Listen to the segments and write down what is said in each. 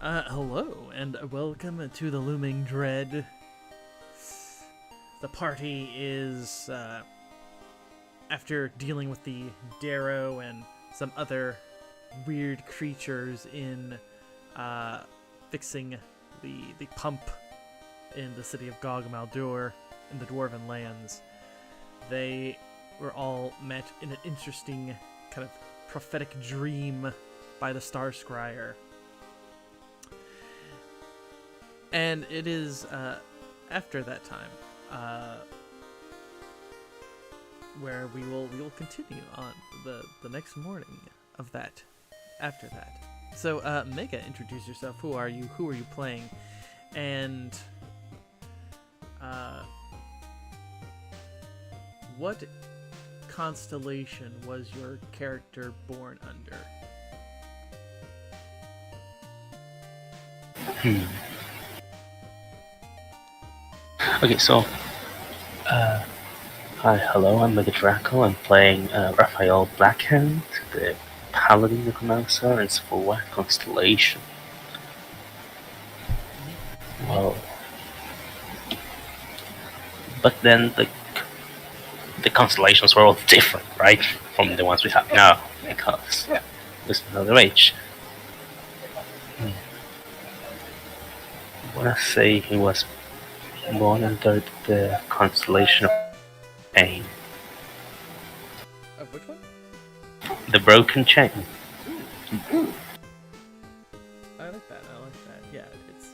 Hello, and welcome to the Looming Dread. The party is, after dealing with the Darrow and some other weird creatures in, fixing the pump in the city of Maldur in the Dwarven lands, they were all met in an interesting kind of prophetic dream by the Star Scryer. And it is after that time where we will continue on the next morning of that. After that, so Mega, introduce yourself. Who are you? Who are you playing? And what constellation was your character born under? Okay, so, hi, hello, I'm Mega Draco. I'm playing Raphael Blackhand, the Paladin of Mapster, and it's for what constellation? Well, but then the constellations were all different, right, from the ones we have now, because there's another age. I wanna say he was born under the constellation of Pain. Which one? The Broken Chain. I like that. Yeah, it's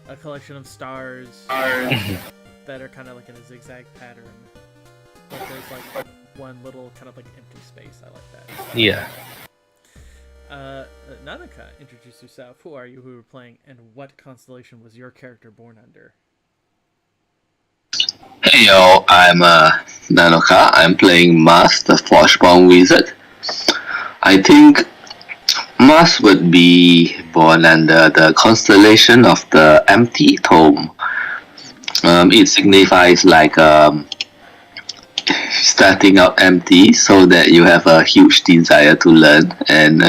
a collection of stars that are kind of like in a zigzag pattern. But there's like one little kind of like empty space. I like that. Yeah. Nanaka, introduce yourself. Who are you? Who are playing? And what constellation was your character born under? Hey yo, I'm Nanoka. I'm playing Mars, the Forgeborn Wizard. I think Mars would be born under the constellation of the Empty Tome. It signifies like starting out empty so that you have a huge desire to learn, and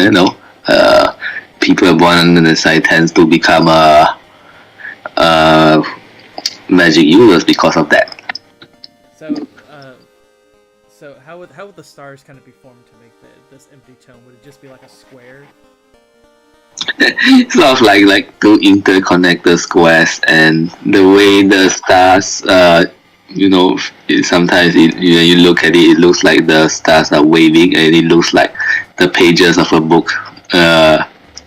people born under the side tends to become magic users because of that. So how would the stars kind of be formed to make this empty tome? Would it just be like a square? Sort of like two interconnected squares, and the way the stars, sometimes you look at it, it looks like the stars are waving, and it looks like the pages of a book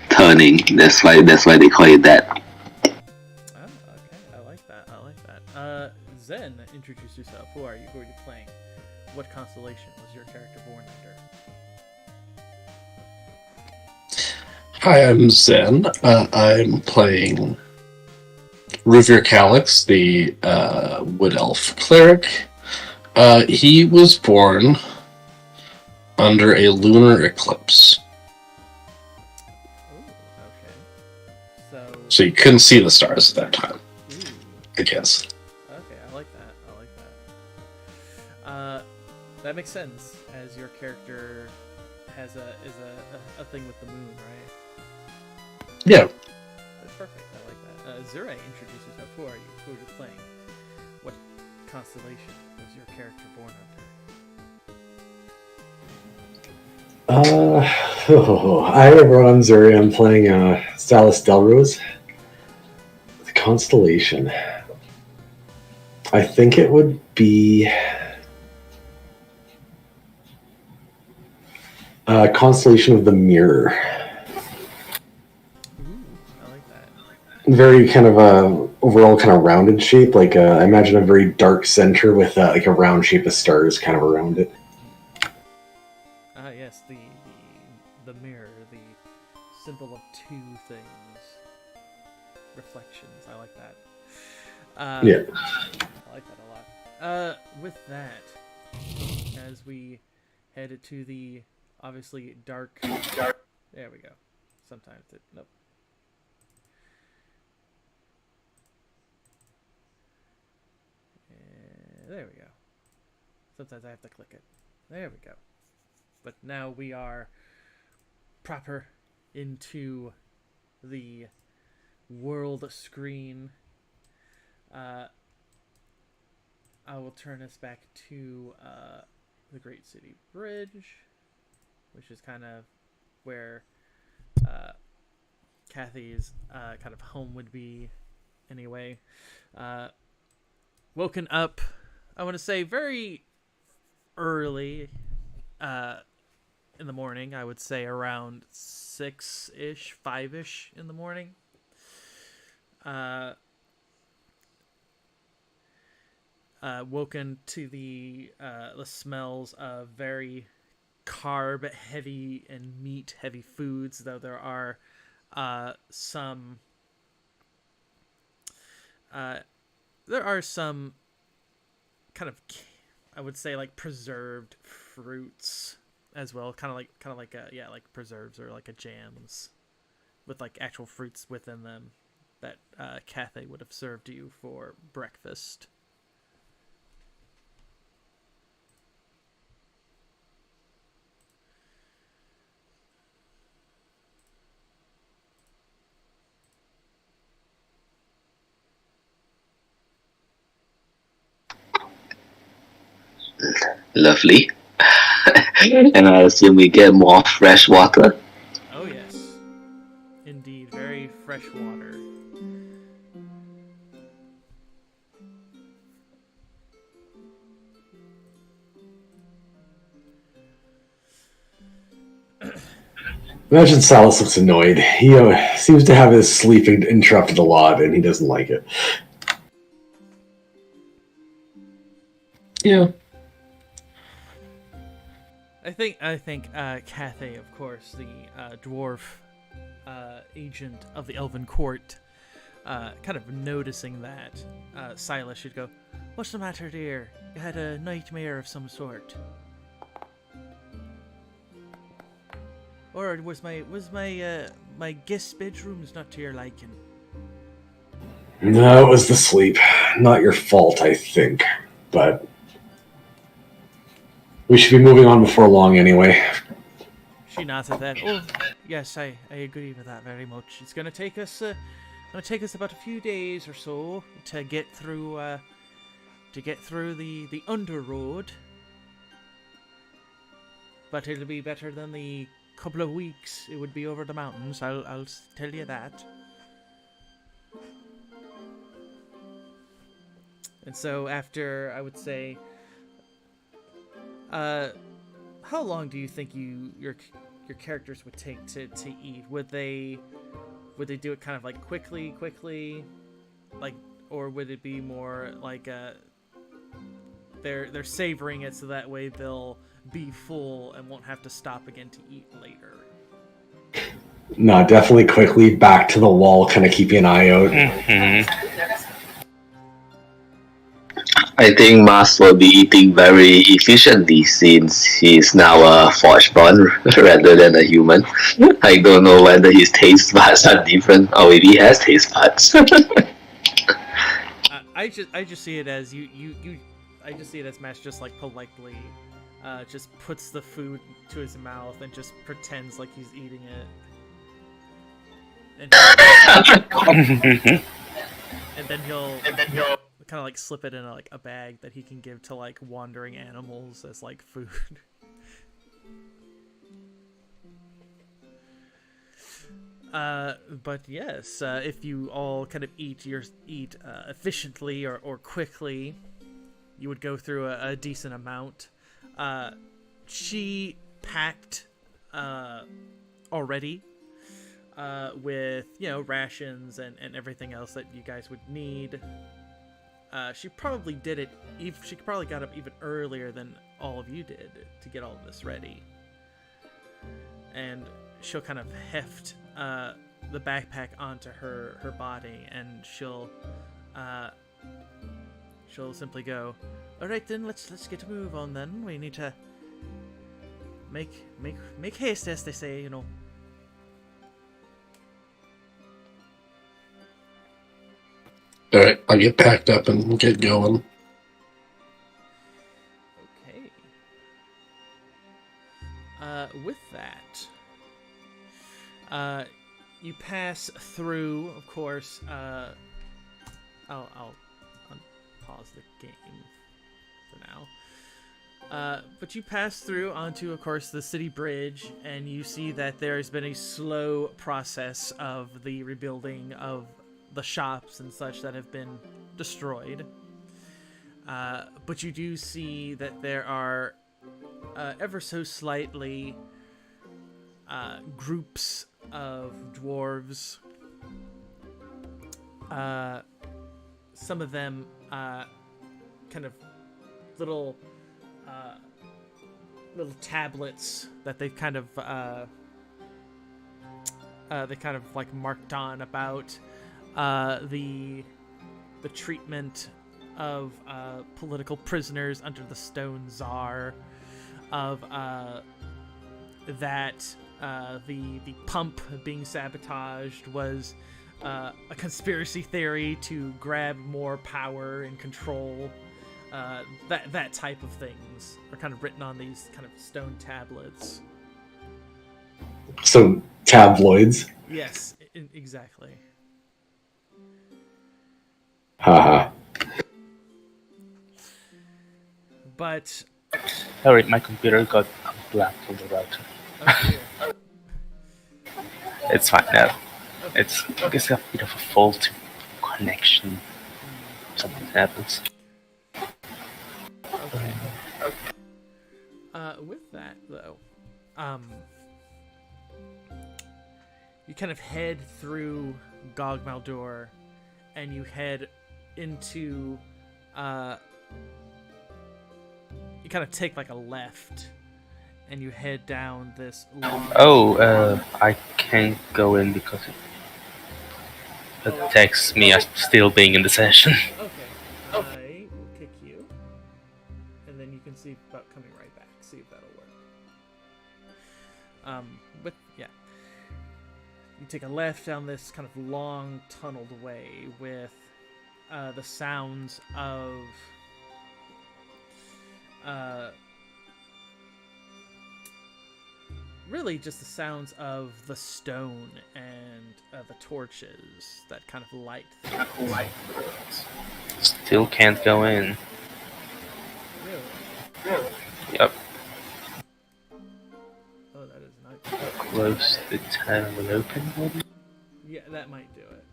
turning. That's why they call it that. Oh, okay. I like that. Zen, introduce yourself. Who are you? Who are you playing? What constellation was your character born under? Hi, I'm Zen. I'm playing Ruvir Calyx, the Wood Elf Cleric. He was born under a lunar eclipse. Ooh, okay. So you couldn't see the stars at that time, I guess. Okay, I like that. That makes sense, as your character has a thing with the moon, right? Yeah. That's perfect. I like that. Zure, introduce yourself. Who are you? Who are you playing? What constellation was your character born under? Hi everyone, I'm Zuri. I'm playing Salas Delrose. The constellation. I think it would be constellation of the Mirror. Ooh, I like that. Very kind of overall kind of rounded shape. Like I imagine a very dark center with like a round shape of stars kind of around it. Yes, the mirror, the symbol of two things. Reflections. I like that. Yeah. I like that a lot. With that, as we head to the obviously dark. There we go. Sometimes it. Nope. There we go. Sometimes I have to click it. There we go. But now we are proper into the world screen, I will turn us back to the Great City Bridge, which is kind of where Kathy's kind of home would be anyway. Woken up, I want to say very early in the morning. I would say around 6-ish, 5-ish in the morning. Woken to the smells of very carb heavy and meat heavy foods, though there are some kind of, I would say, like preserved fruits as well, kind of like like preserves or like a jams with like actual fruits within them that Cathay would have served you for breakfast. Lovely. And I assume we get more fresh water. Oh yes, indeed, very fresh water. Imagine Salas looks annoyed. He seems to have his sleep interrupted a lot, and he doesn't like it. Yeah. I think Cathay, of course, the dwarf agent of the Elven Court, kind of noticing that, Silas should go, "What's the matter, dear? You had a nightmare of some sort." Or was my guest bedrooms not to your liking? No, it was the sleep. Not your fault, I think. But we should be moving on before long anyway. She nods at that. Oh, yes, I agree with that very much. It's gonna take us about a few days or so to get through the under road. But it'll be better than the couple of weeks it would be over the mountains. I'll tell you that. And so after, I would say, how long do you think your characters would take to eat? Would they do it kind of like quickly, like, or would it be more like they're savoring it so that way they'll be full and won't have to stop again to eat later? No, definitely quickly back to the wall, kind of keeping an eye out. I think Mars will be eating very efficiently since he's now a forge-born rather than a human. I don't know whether his taste buds are different or if he has taste buds. I just see it as I just see it as Mash just like politely just puts the food to his mouth and just pretends like he's eating it. And then he'll kind of like slip it in a bag that he can give to like wandering animals as like food. But yes, if you all kind of eat efficiently or quickly, you would go through a decent amount. She packed already with rations and everything else that you guys would need. She probably did it. She probably got up even earlier than all of you did to get all of this ready. And she'll kind of heft the backpack onto her body, and she'll simply go, "All right then, let's get a move on then. We need to make haste, as they say, you know." Alright, I'll get packed up and get going. Okay. With that, you pass through, of course. I'll pause the game for now. But you pass through onto, of course, the city bridge, and you see that there's been a slow process of the rebuilding of the shops and such that have been destroyed. But you do see that there are ever so slightly groups of dwarves. Some of them kind of little tablets that they've kind of like marked on about the treatment of political prisoners under the Stone Tsar, of that the pump being sabotaged was a conspiracy theory to grab more power and control. That type of things are kind of written on these kind of stone tablets. So tabloids. Yes, exactly. Haha. But Sorry, my computer got black from the router. oh dear. It's fine now. It's a bit of a faulty connection. Something happens. Okay. With that though, you kind of head through Gog Maldur, and you head into you kind of take like a left, and you head down this long... I can't go in because it texts me as still being in the session. Okay. I will kick you, and then you can see about coming right back. See if that'll work. But yeah, you take a left down this kind of long tunneled way with the sounds of really just the sounds of the stone and the torches that kind of light things. Still can't go in. Really? Yep. Oh, that is nice. Close the tab will open maybe? Yeah, that might do it.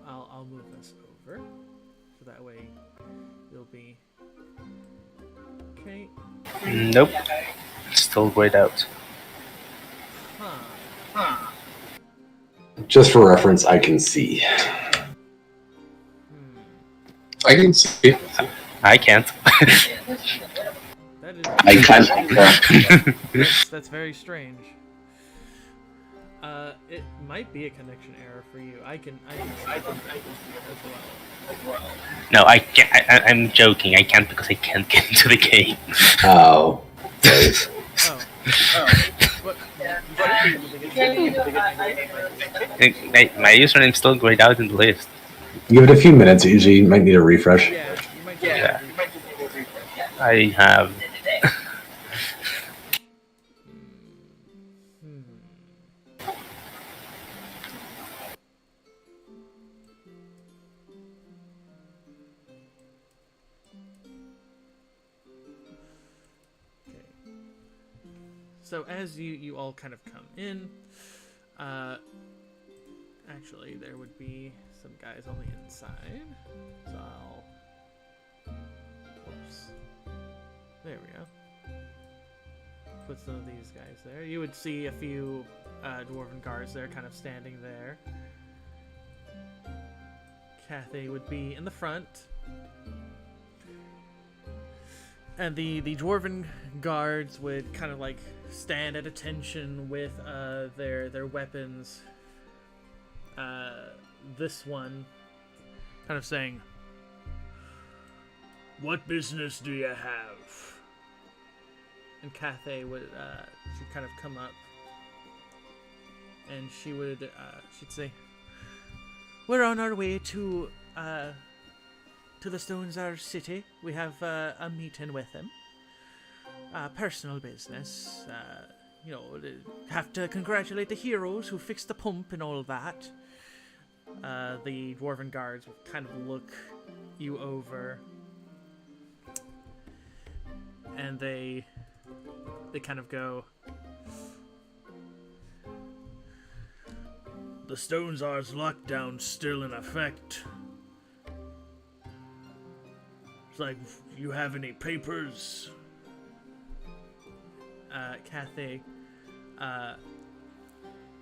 I'll move this over, so that way you'll be okay. Nope. Still grayed out. Huh. Just for reference, I can see. I can see. I can't. That is I can't. that's very strange. It might be a connection error for you. I can see it as well. No, I can't. I'm joking. I can't because I can't get into the game. Oh. Right. Oh. What? My username's still grayed out in the list. Give it a few minutes. Usually, you might need a refresh. Yeah, you might Yeah. I have. So as you all kind of come in, actually there would be some guys on the inside. So I'll, whoops, there we go. Put some of these guys there. You would see a few dwarven guards there, kind of standing there. Cathay would be in the front. And the dwarven guards would kind of like stand at attention with their weapons. This one kind of saying, "What business do you have?" And Cathay would she'd kind of come up, and she'd say, "We're on our way to the Stone Tsar city. We have a meeting with him. Personal business. have to congratulate the heroes who fixed the pump and all that. The dwarven guards will kind of look you over, and they kind of go, "The Stone Czar's lockdown's still in effect. It's like, you have any papers?" Cathay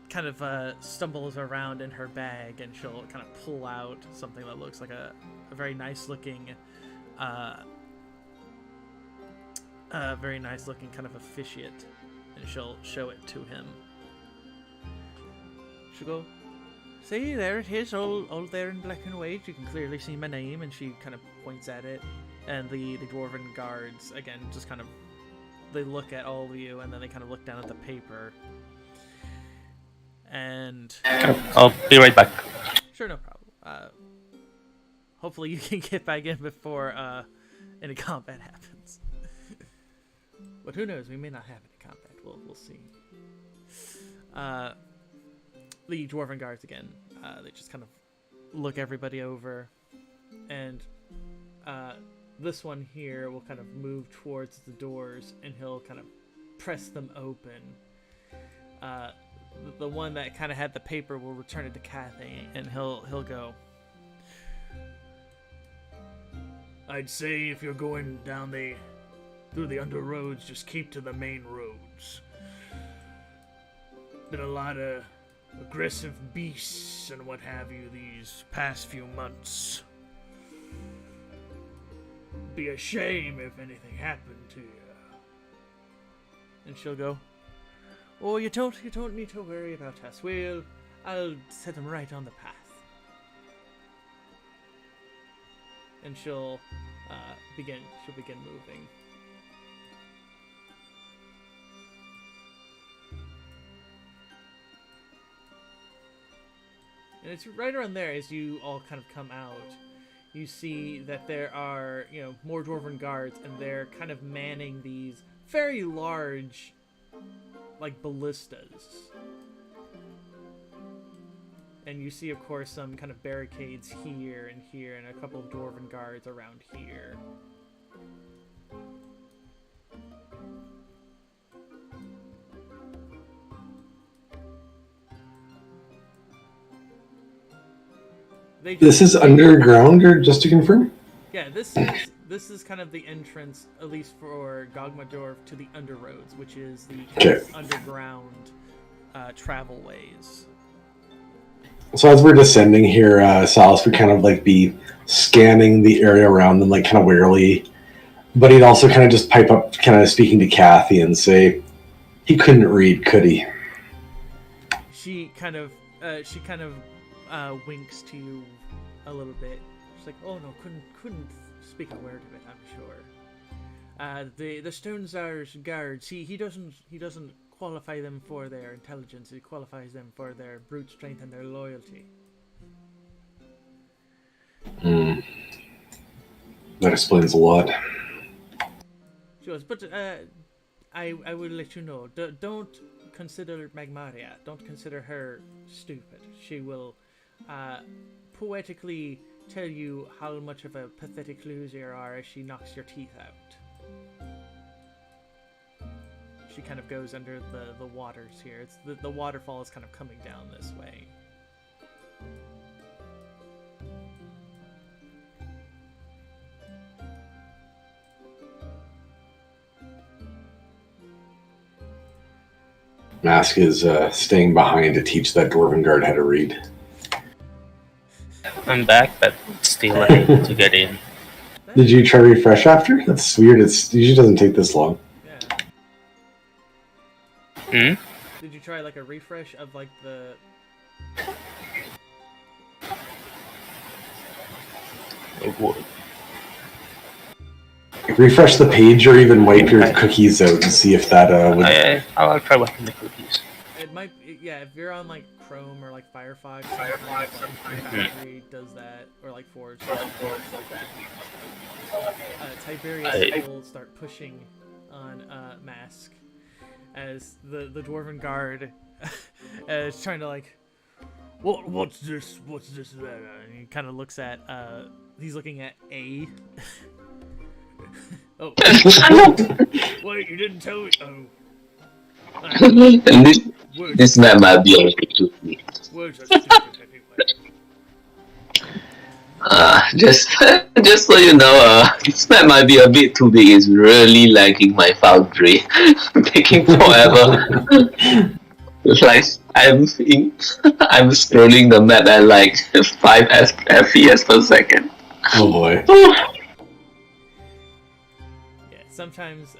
kind of stumbles around in her bag, and she'll kind of pull out something that looks like a very nice looking kind of officiate, and she'll show it to him. She'll go, "See, there it is, all there in black and white. You can clearly see my name," and she kind of points at it. And the dwarven guards, again, just kind of, they look at all of you, and then they kind of look down at the paper. And I'll be right back. sure, no problem. Hopefully you can get back in before any combat happens. But who knows? We may not have any combat. We'll see. The dwarven guards again. They just kind of look everybody over, and this one here will kind of move towards the doors, and he'll kind of press them open. The one that kind of had the paper will return it to Cathay, and he'll go, "I'd say if you're going down through the under roads, just keep to the main roads. Been a lot of aggressive beasts and what have you these past few months. Be a shame if anything happened to you." And she'll go, "Oh, you don't need to worry about us. I'll set them right on the path." And she'll begin moving. And it's right around there, as you all kind of come out, you see that there are, more dwarven guards, and they're kind of manning these very large, like, ballistas. And you see, of course, some kind of barricades here, and a couple of dwarven guards around here. This is underground, or just to confirm? Yeah, this is kind of the entrance, at least for Gogmadorf, to the Underroads, which is the kind of underground travel ways. So as we're descending here, Salas would kind of like be scanning the area around them, like kind of warily, but he'd also kind of just pipe up, kind of speaking to Kathy, and say, "He couldn't read, could he?" She kind of winks to you a little bit. She's like, "Oh no, couldn't speak a word of it, I'm sure. The Stone Czar's guards, he doesn't qualify them for their intelligence. He qualifies them for their brute strength and their loyalty." That explains a lot. She goes, "But I will let you know. Don't consider Magmaria. Don't consider her stupid. She will poetically tell you how much of a pathetic loser you are as she knocks your teeth out." She kind of goes under the waters here. It's the waterfall is kind of coming down this way. Mask is staying behind to teach that dwarven guard how to read. I'm back, but still I need to get in. Did you try refresh after? That's weird. It usually doesn't take this long. Hmm? Did you try like a refresh of like the... Refresh the page, or even wipe your cookies out and see if that would... I'll try wiping the cookies. It might, yeah, if you're on like Chrome or like Firefox, does that, or like Forge. Tiberius will start pushing on Mask, as the dwarven guard is trying to like, what's this? What's this? And he kind of looks at he's looking at A. Oh, wait, you didn't tell me. Oh. And this map might be a little too big. Words are stupid anyway. Just so you know, this map might be a bit too big. It's really lagging my foundry, taking forever. It's like I'm scrolling the map at like 5 FPS per second. Oh boy. Yeah, sometimes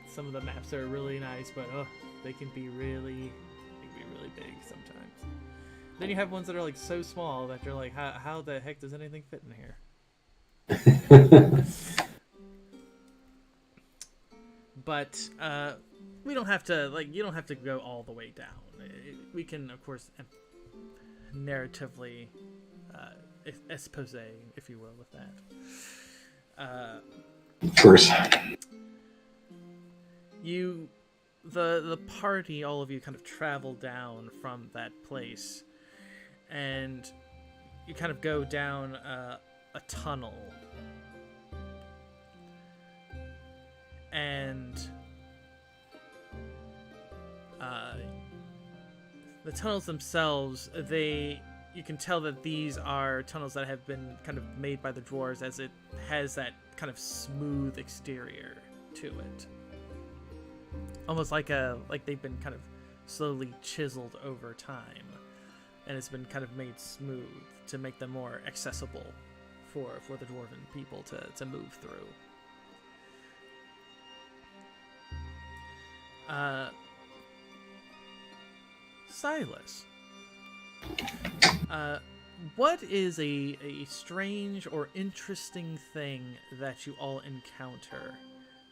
some of the maps are really nice, but they can be really big sometimes. Then you have ones that are like so small that you're like, how the heck does anything fit in here? But we don't have to you don't have to go all the way down. We can, of course, narratively expose, if you will, with that. Of course. The party, all of you kind of travel down from that place, and you kind of go down a tunnel. And the tunnels themselves, you can tell that these are tunnels that have been kind of made by the dwarves, as it has that kind of smooth exterior to it. Almost like they've been kind of slowly chiseled over time, and it's been kind of made smooth to make them more accessible for the dwarven people to move through. Silas, what is a strange or interesting thing that you all encounter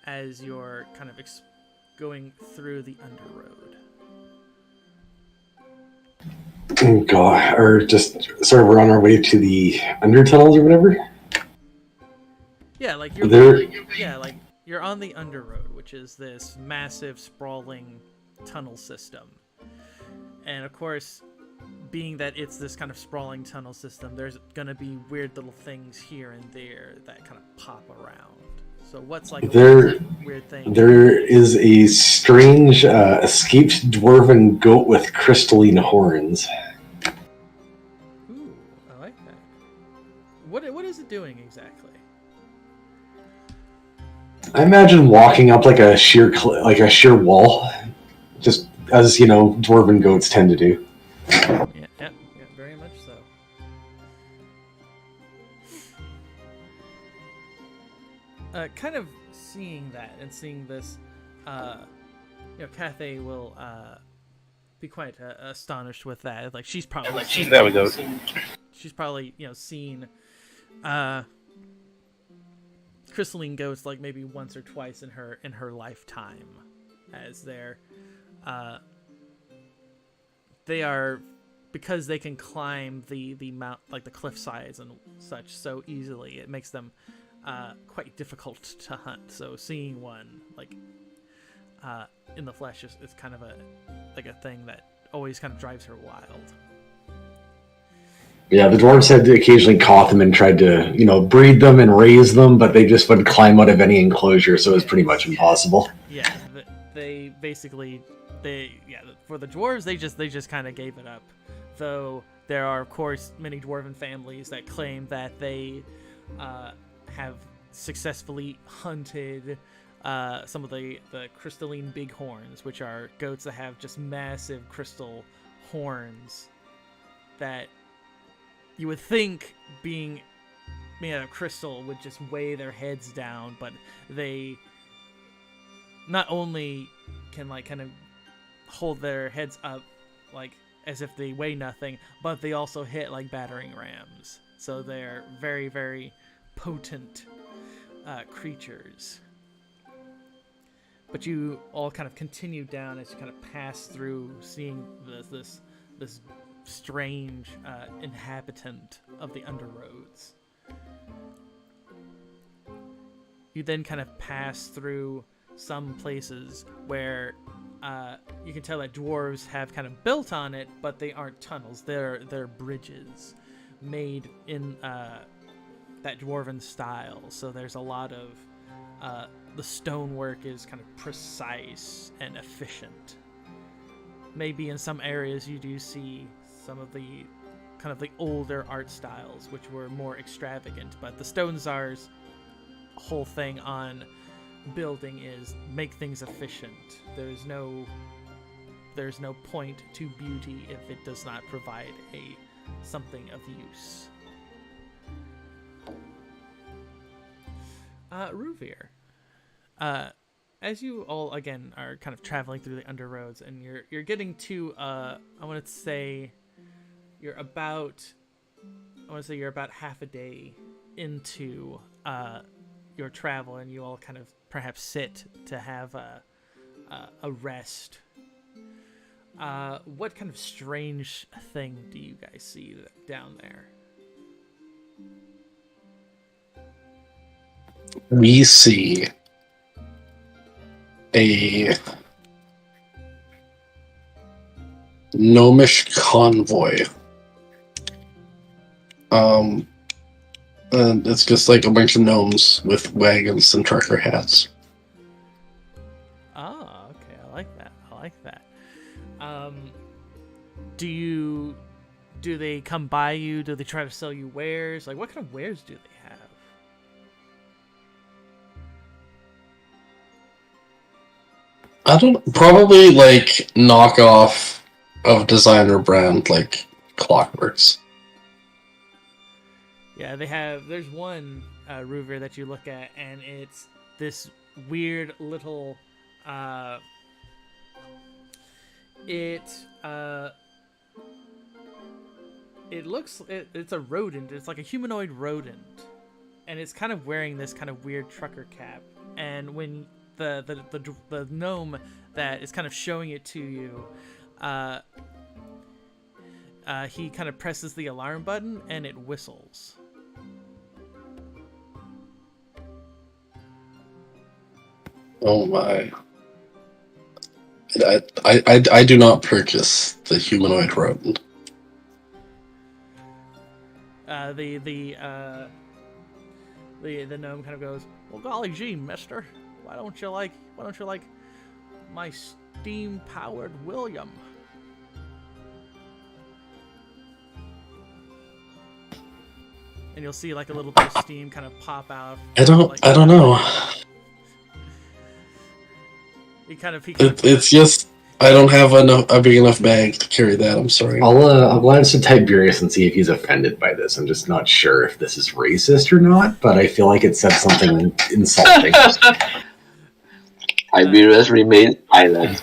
as you're kind of going through the Underroad? Oh god, or just sort of we're on our way to the Undertunnels or whatever? Yeah, like you're on the Underroad, which is this massive, sprawling tunnel system. And of course, being that it's this kind of sprawling tunnel system, there's gonna be weird little things here and there that kind of pop around. So what's like a weird thing? There is a strange escaped dwarven goat with crystalline horns. Ooh, I like that. What is it doing exactly? I imagine walking up like a sheer wall, just as dwarven goats tend to do. Yeah, very much so. Kind of seeing that and seeing this, Cathay will be quite astonished with that. Like she's probably there we go. She's probably seen crystalline goats like maybe once or twice in her lifetime, as they are, because they can climb the mount, like the cliff sides and such, so easily. It makes them quite difficult to hunt. So seeing one like in the flesh is kind of a thing that always kind of drives her wild. Yeah, the dwarves had to occasionally caught them and tried to, breed them and raise them, but they just wouldn't climb out of any enclosure, so it was pretty much impossible. Yeah, they basically, for the dwarves, they just kind of gave it up. Though there are, of course, many dwarven families that claim that they have successfully hunted some of the crystalline bighorns, which are goats that have just massive crystal horns that you would think, being made out of crystal, would just weigh their heads down, but they not only can kind of hold their heads up like as if they weigh nothing, but they also hit like battering rams. So they're very, very potent creatures. But you all kind of continue down as you kind of pass through, seeing this strange inhabitant of the Underroads. You then kind of pass through some places where you can tell that dwarves have kind of built on it, but they aren't tunnels. They're bridges made in that dwarven style. So there's a lot of the stonework is kind of precise and efficient. Maybe in some areas you do see some of the kind of the older art styles, which were more extravagant, but the Stone Czar's whole thing on building is make things efficient. There's no point to beauty if it does not provide something of use. Ruvir, as you all again are kind of traveling through the underroads, and you're getting to I want to say you're about half a day into your travel, and you all kind of perhaps sit to have a rest. What kind of strange thing do you guys see down there? We see a gnomish convoy. And it's just like a bunch of gnomes with wagons and trucker hats. Oh, okay. I like that. Do they come by you? Do they try to sell you wares? Like, what kind of wares do they have? I don't, probably like knockoff of designer brand like Clockworks. Yeah, there's one Ruvir that you look at, and it's this weird little it's a rodent. It's like a humanoid rodent, and it's kind of wearing this kind of weird trucker cap. And when the gnome that is kind of showing it to you, he kind of presses the alarm button, and it whistles. Oh my. I do not purchase the humanoid rodent. The gnome kind of goes, "Well, golly gee, mister, why don't you like my steam-powered William?" And you'll see like a little bit of steam kind of pop out. I don't know. It's just I don't have a big enough bag to carry that. I'm sorry. I'll glance to Tiberius and see if he's offended by this. I'm just not sure if this is racist or not, but I feel like it said something insulting. Tiberius remained silent.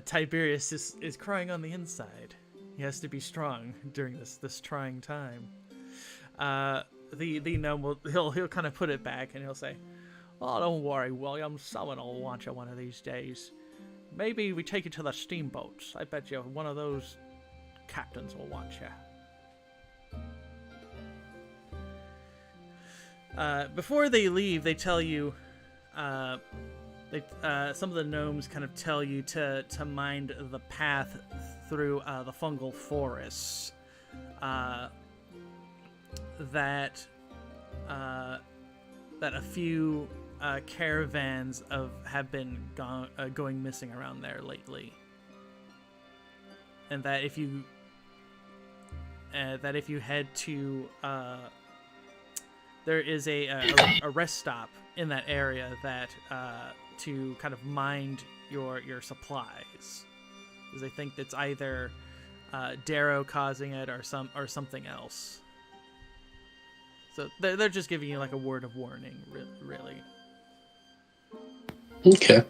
Tiberius is crying on the inside. He has to be strong during this trying time. The gnome he'll kind of put it back, and he'll say, "Oh, don't worry, William. Someone will want you one of these days. Maybe we take you to the steamboats. I bet you one of those captains will want you." Before they leave, they tell you, some of the gnomes kind of tell you to mind the path through the fungal forests. That a few caravans have been going missing around there lately, and that if you head to there is a rest stop in that area that to kind of mind your supplies, because they think it's either Darrow causing it or something else. So they're just giving you like a word of warning, really. Okay.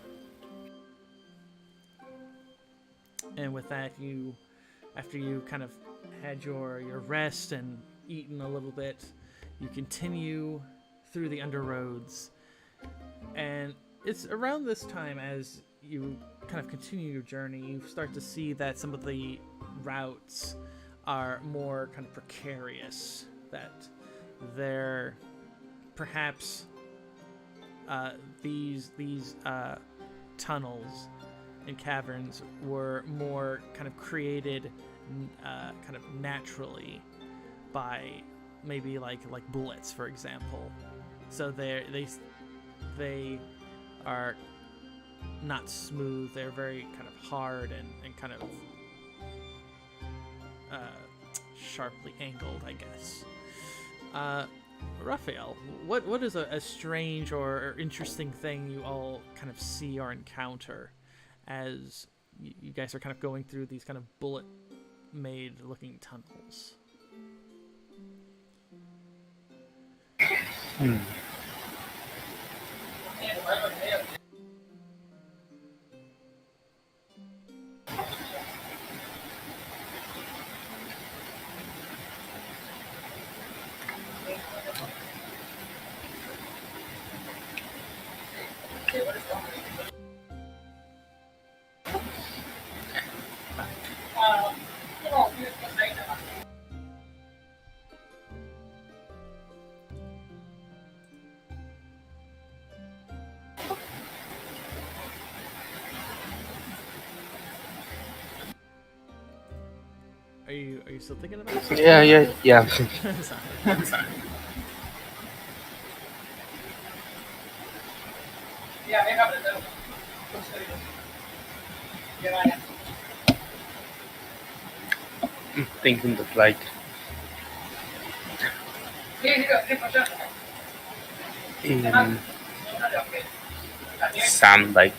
And with that, after you kind of had your rest and eaten a little bit, you continue through the underroads. And it's around this time, as you kind of continue your journey, you start to see that some of the routes are more kind of precarious, that they're perhaps these tunnels and caverns were more kind of created kind of naturally by maybe like bullets, for example. So they are not smooth. They're very kind of hard and kind of sharply angled, I guess. Raphael, what is a strange or interesting thing you all kind of see or encounter as you guys are kind of going through these kind of bullet-made looking tunnels? Are you still thinking about it? Yeah. Sorry. Thinking that like in some like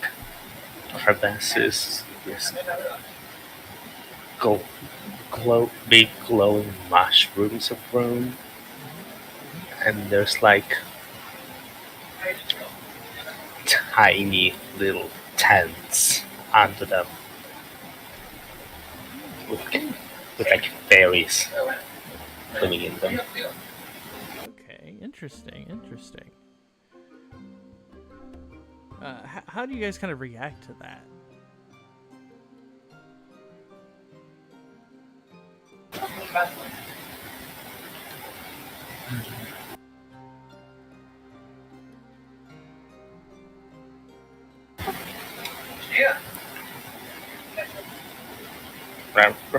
crevices, yes, big glowing mushrooms of room, and there's like tiny little tents under them with like fairies living in them. Okay, interesting. How do you guys kind of react to that?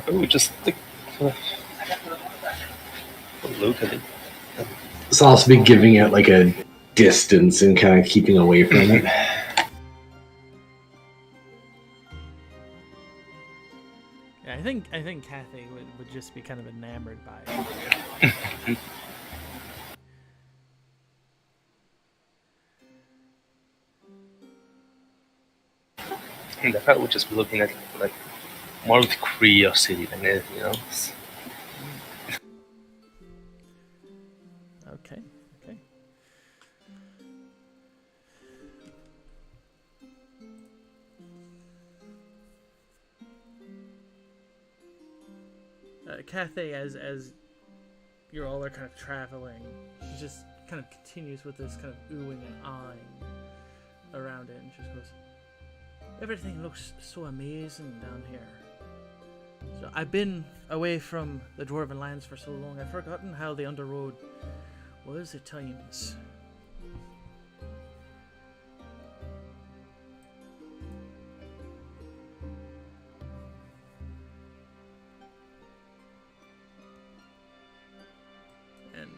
We just like, look at it. So I'll be giving it like a distance and kind of keeping away from it. Yeah, I think Kathy would just be kind of enamored by it. And the fact would just be looking at like more with curiosity than anything else. Okay. Cathay, as you all are kind of traveling, she just kind of continues with this kind of oohing and ahhing around it, and just goes, "Everything looks so amazing down here. So I've been away from the Dwarven lands for so long, I've forgotten how the Underroad was at times." And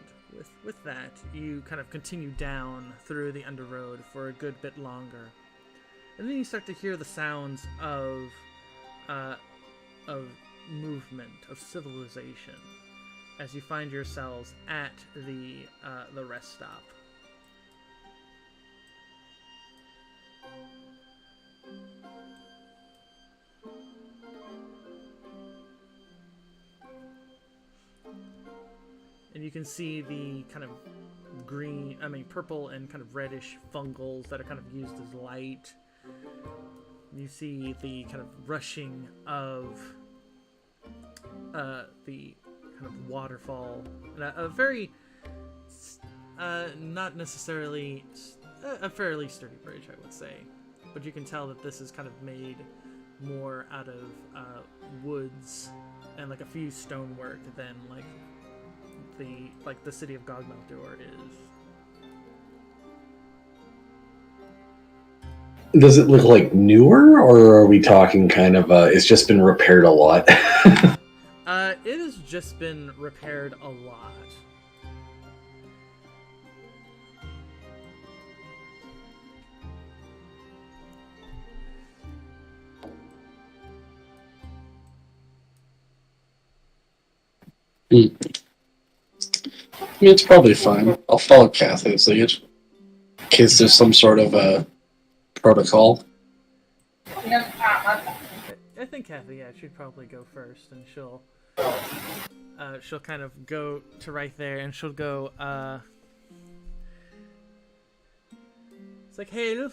with that, you kind of continue down through the Underroad for a good bit longer. And then you start to hear the sounds of movement, of civilization, as you find yourselves at the rest stop. And you can see the kind of purple and kind of reddish fungals that are kind of used as light. You see the kind of rushing of the kind of waterfall, and a very not necessarily a fairly sturdy bridge, I would say, but you can tell that this is kind of made more out of woods and like a few stonework than like the city of Maldur is. Does it look like newer, or are we talking kind of it's just been repaired a lot? It has just been repaired a lot. I mean, it's probably fine. I'll follow Kathy's lead in case there's some sort of protocol. I think Kathy, yeah, she'd probably go first, and she'll kind of go to right there, and she'll go, it's like, hail,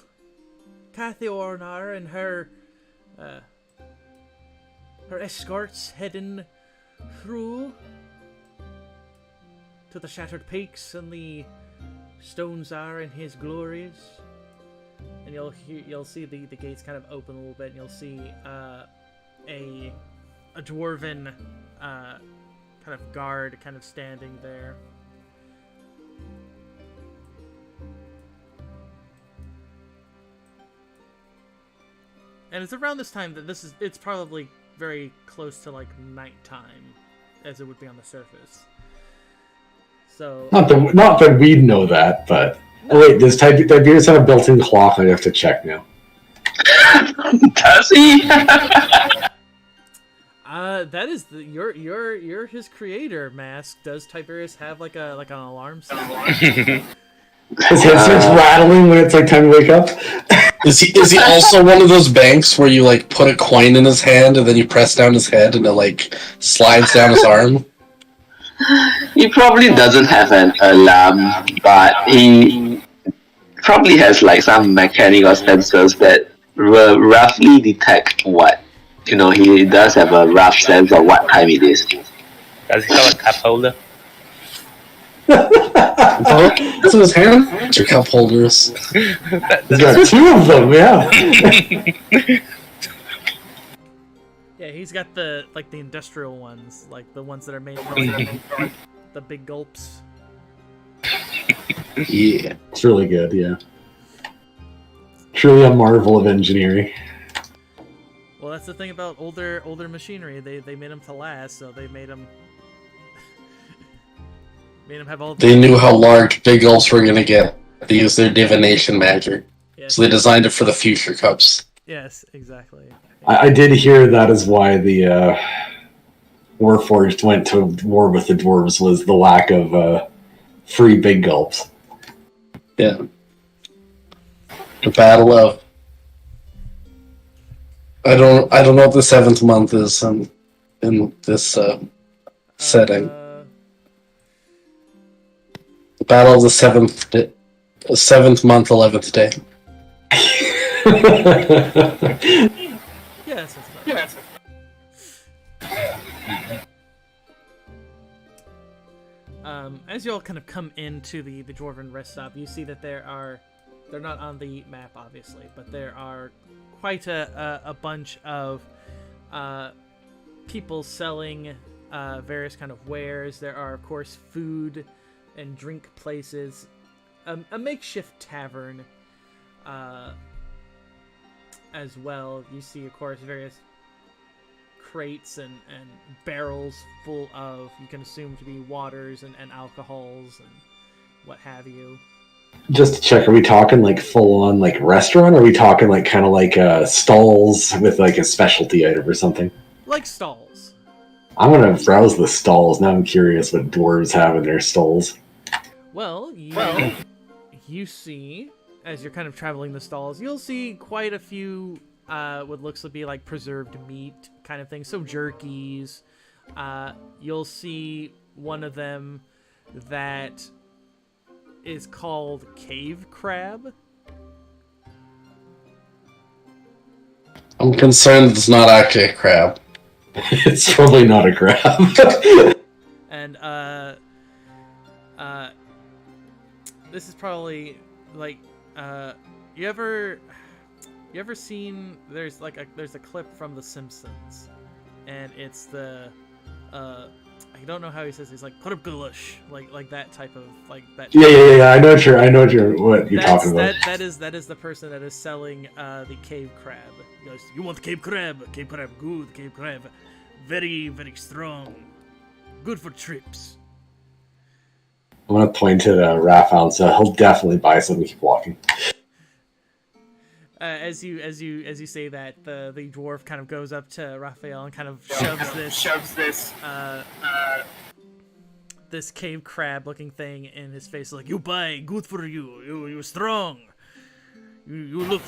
Kathy Ornar and her escorts heading through to the Shattered Peaks, and the stones are in his glories. And you'll see the gates kind of open a little bit, and you'll see a dwarven kind of guard kind of standing there. And it's around this time that it's probably very close to like nighttime, as it would be on the surface. So Not that we'd know that, but oh wait, does Tiberius have a built-in clock? I have to check now. Does he? That is you're his creator, Mask. Does Tiberius have like an alarm system? His head starts rattling when it's like time to wake up. Is he also one of those banks where you like put a coin in his hand and then you press down his head and it like slides down his arm? He probably doesn't have an alarm, but he probably has like some mechanical sensors that will roughly detect what. He does have a rough sense of what time it is. Does he have a cup holder? That's in his hand? It's your cup holders. He's got two of them, yeah. Yeah, he's got the industrial ones, like the ones that are made from the big gulps. Yeah. It's really good, yeah. Truly a marvel of engineering. Well, that's the thing about older machinery. They made them to last, so they made them have all. They knew how large big gulps were gonna get. They used their divination magic, Yes. so they designed it for the future cups. Yes, exactly. I did hear that is why the Warforged went to war with the dwarves, was the lack of free big gulps. Yeah. The battle of. I don't know what the 7th month is in this setting. The battle of the 7th month, 11th day. Yes, that's as you all kind of come into the Dwarven rest stop, you see that they're not on the map, obviously, but there are quite a bunch of people selling various kind of wares. There are, of course, food and drink places, a makeshift tavern as well. You see, of course, various crates and barrels full of, you can assume to be waters and alcohols and what have you. Just to check, are we talking like full-on like restaurant, or are we talking like kind of like stalls with like a specialty item or something? Like stalls. I'm gonna browse the stalls. Now I'm curious what dwarves have in their stalls. Well, you see, as you're kind of traveling the stalls, you'll see quite a few what looks to be like preserved meat kind of things. So jerkies. You'll see one of them that is called cave crab. I'm concerned it's not actually a crab. It's probably not a crab. And this is probably like you ever seen there's a clip from The Simpsons, and it's the I don't know how he says. He's like "Purpulush," like that type of like that. Yeah. I know what you're talking about. That is the person that is selling the cave crab. He goes, "You want cave crab? Cave crab, good. Cave crab, very strong, good for trips." I'm gonna point to Raphael, so he'll definitely buy some and keep walking. As you say that, the dwarf kind of goes up to Raphael and kind of shoves this cave crab looking thing in his face, like, "You buy, good for you. You're strong. You have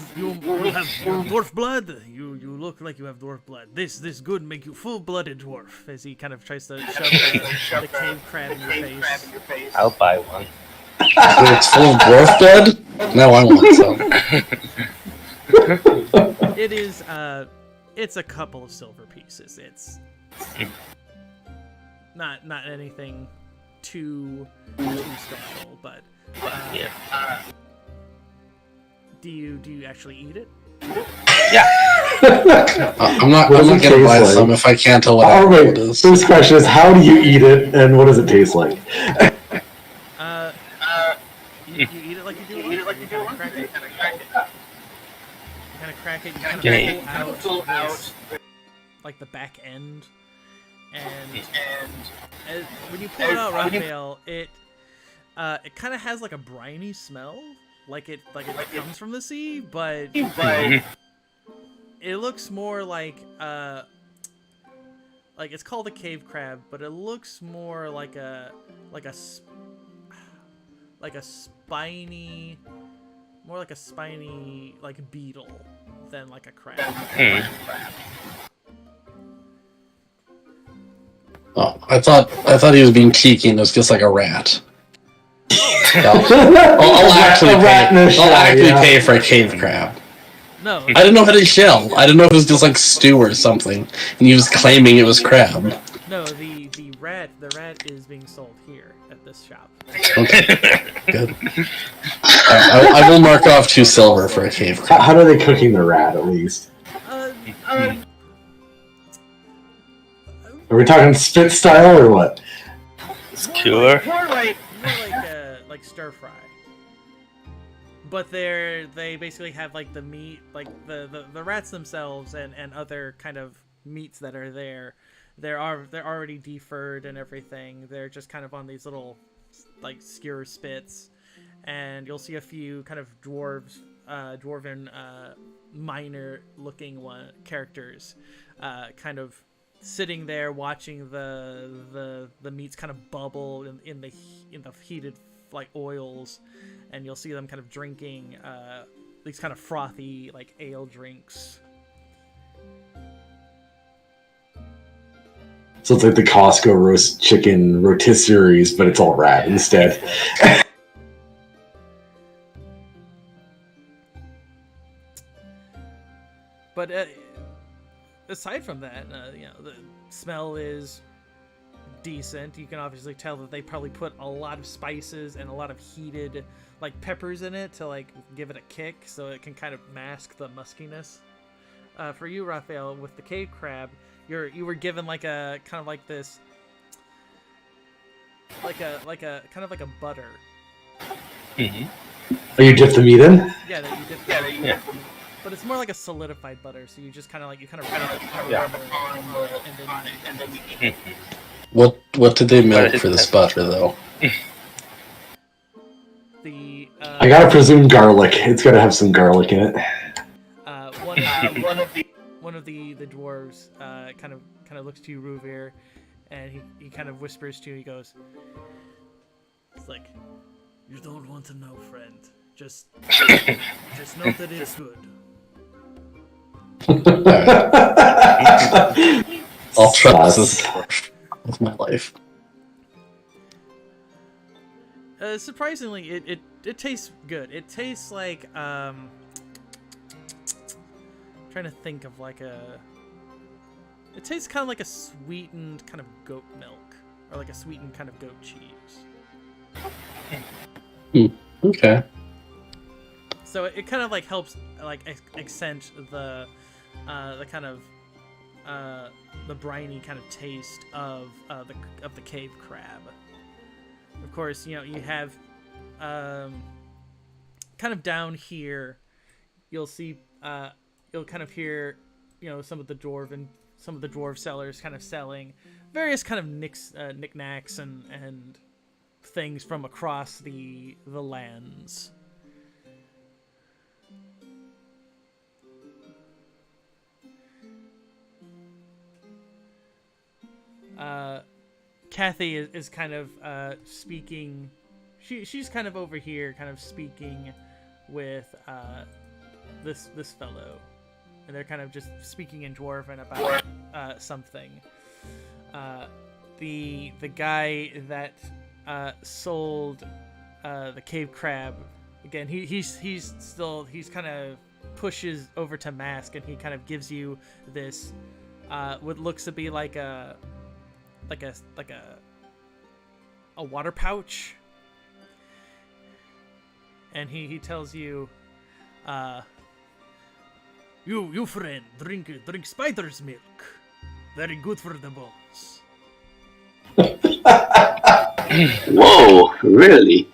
dwarf blood. You look like you have dwarf blood. This good make you full-blooded dwarf." As he kind of tries to shove the cave crab in your face. I'll buy one. It's full of dwarf blood? No, I want some. It is, it's a couple of silver pieces. It's not anything too special, but do you actually eat it? Yeah. I'm not gonna buy some if I can't tell what it is. First question is, how do you eat it, and what does it taste like? You eat it like you do it. You kind of crack it. You kind of pull out like the back end, and when you pull it out, Raphael, it kind of has like a briny smell, like it comes from the sea, but it looks more like it's called a cave crab, but it looks more like a spiny, more like a spiny like beetle than like a crab. Oh, I thought he was being cheeky and it was just like a rat. I'll actually pay for a cave crab. No. I didn't know how to shell. I didn't know if it was just like stew or something, and he was claiming it was crab. No, the rat is being sold here at this shop. Okay, good. I will mark off 2 silver for a cave crab. How are they cooking the rat, at least? Are we talking spit style or what? Skewer. More like stir fry. But they basically have like the meat, like the rats themselves and other kind of meats that are there. They're already defurred and everything. They're just kind of on these little like skewer spits, and you'll see a few kind of dwarven minor looking characters kind of sitting there watching the meats kind of bubble in the heated like oils, and you'll see them kind of drinking these kind of frothy like ale drinks. So it's like the Costco roast chicken rotisseries, but it's all rat instead. But aside from that, the smell is decent. You can obviously tell that they probably put a lot of spices and a lot of heated like peppers in it to like give it a kick, so it can kind of mask the muskiness. For you, Raphael, with the cave crab, you were given like a kind of like this, like a kind of like a butter. Mm-hmm. Oh, you dip the meat in? Yeah, that you dip. Yeah. But it's more like a solidified butter, so you just kind of rub it and then you eat. What did they milk for this butter though? I gotta presume garlic. It's gotta have some garlic in it. One of the dwarves kind of looks to you, Ruvir, and he kind of whispers to you. He goes, "It's like, you don't want to know, friend. Just know that it's good." I'll trust this with my life. Surprisingly, it tastes good. It tastes like trying to think of like it tastes kind of like a sweetened kind of goat milk, or like a sweetened kind of goat cheese. Okay. So it kind of like helps like accent the kind of the briny kind of taste of the cave crab. Of course, you have kind of down here. You'll see. You'll kind of hear, some of the dwarf sellers kind of selling various kind of knickknacks and things from across the lands. Kathy is kind of speaking. She's kind of over here, kind of speaking with this fellow, and they're kind of just speaking in Dwarven about something. The guy that sold the cave crab, again, he's kind of pushes over to Mask, and he kind of gives you this what looks to be like a water pouch, and he tells you, you friend, drink spider's milk, very good for the bones. Whoa, really?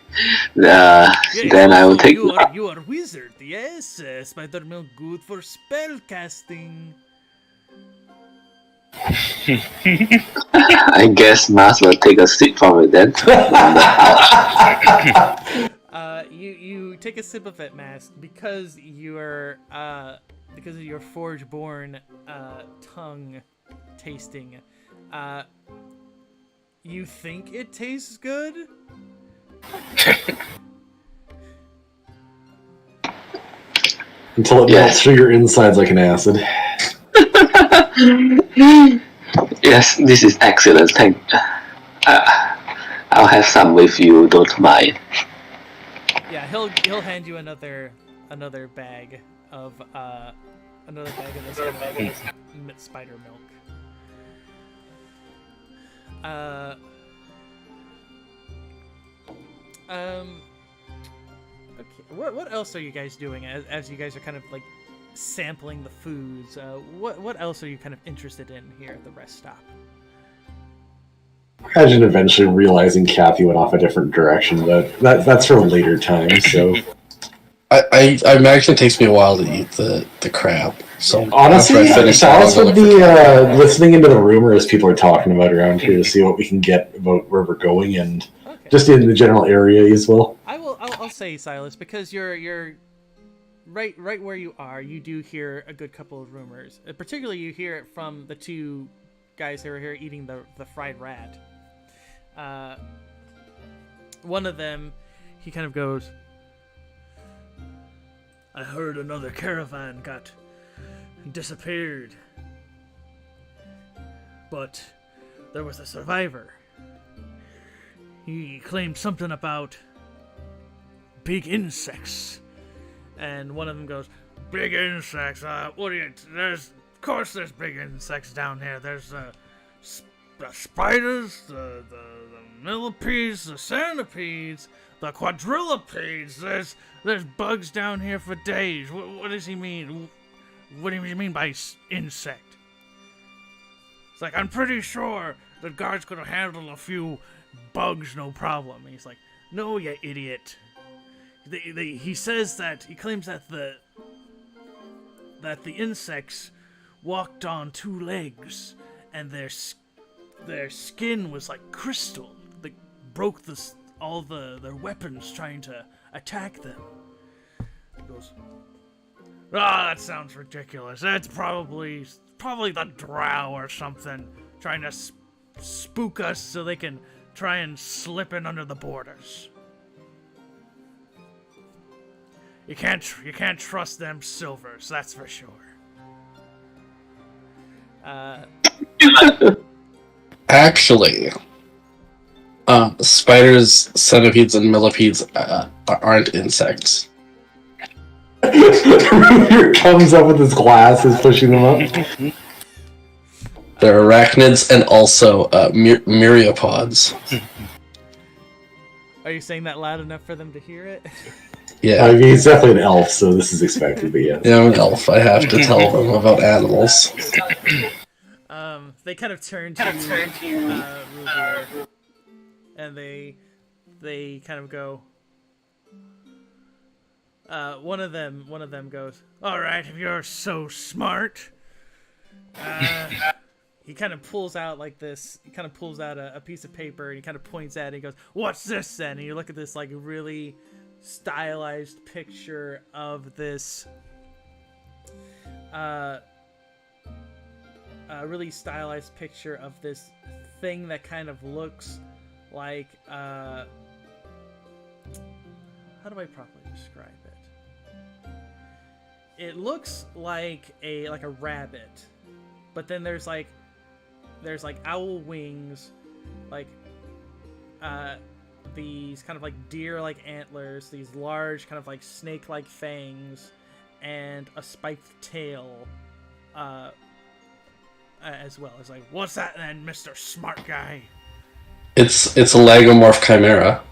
Then I will take. You are wizard, yes. Spider milk good for spell casting. I guess Mars will take a sip from it then. You take a sip of it, Mask, because of your forge-born tongue tasting. You think it tastes good? Until it melts through your insides like an acid. Yes, this is excellent. I'll have some with you. Don't mind. Yeah, he'll hand you another bag of this spider milk. Okay. What else are you guys doing as you guys are kind of like sampling the foods? What else are you kind of interested in here at the rest stop? Imagine eventually realizing Kathy went off a different direction, but that's for a later time. So I imagine it takes me a while to eat the crab. So honestly, Silas would be listening into the rumors people are talking about around here to see what we can get about where we're going and just in the general area as well. I'll say, Silas, because you're right where you are. You do hear a good couple of rumors. Particularly, you hear it from the two guys who are here eating the fried rat. One of them, he kind of goes, I heard another caravan got disappeared, but there was a survivor. He claimed something about big insects, and one of them goes, big insects, of course there's big insects down here. There's the spiders, the millipedes, the centipedes, the quadrilopedes. There's bugs down here for days. What does he mean? What do you mean by insect? It's like, I'm pretty sure the guards could have handled a few bugs, no problem. And he's like, no, you idiot. He says that, he claims that the insects walked on two legs, and their skin was like crystal. They broke all their weapons trying to attack them. He goes, that sounds ridiculous. That's probably the drow or something trying to spook us so they can try and slip in under the borders. You can't trust them silvers, that's for sure. Actually, spiders, centipedes, and millipedes aren't insects. Rupert comes up with his glasses, pushing them up. They're arachnids and also myriapods. Are you saying that loud enough for them to hear it? Yeah. I mean, he's definitely an elf, so this is expected, but yes. Yeah, I'm an elf. I have to tell them about animals. they kind of turn to Rubier, and they kind of go. One of them goes, "All right, if you're so smart." He kind of pulls out like this. He kind of pulls out a piece of paper and he kind of points at it. And he goes, "What's this then?" And you look at this like really stylized picture of this. A really stylized picture of this thing that kind of looks like. How do I properly describe it? It looks like a rabbit, but then there's like owl wings, like these kind of like deer-like antlers, these large kind of like snake-like fangs, and a spiked tail, as well. It's like, what's that then, Mr. Smart Guy? It's a Lagomorph Chimera.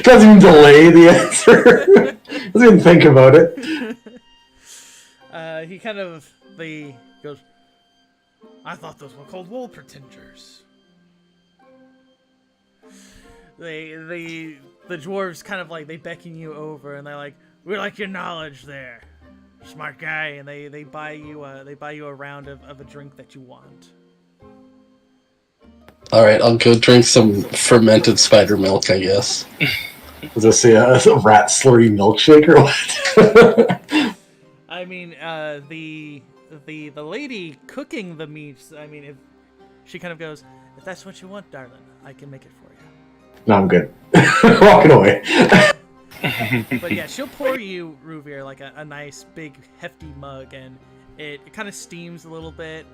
doesn't even delay the answer. Doesn't even think about it. He goes, "I thought those were called wool pretenders." The dwarves kind of like, they beckon you over and they're like, "We like your knowledge there, smart guy," and they buy you a round of a drink that you want. All right, I'll go drink some fermented spider milk, I guess. Was this a rat slurry milkshake or what? I mean, the lady cooking the meats. I mean, if she kind of goes, "If that's what you want, darling, I can make it for you." No, I'm good. Walking away. But yeah, she'll pour you, Ruvier, like a nice big hefty mug, and it kind of steams a little bit.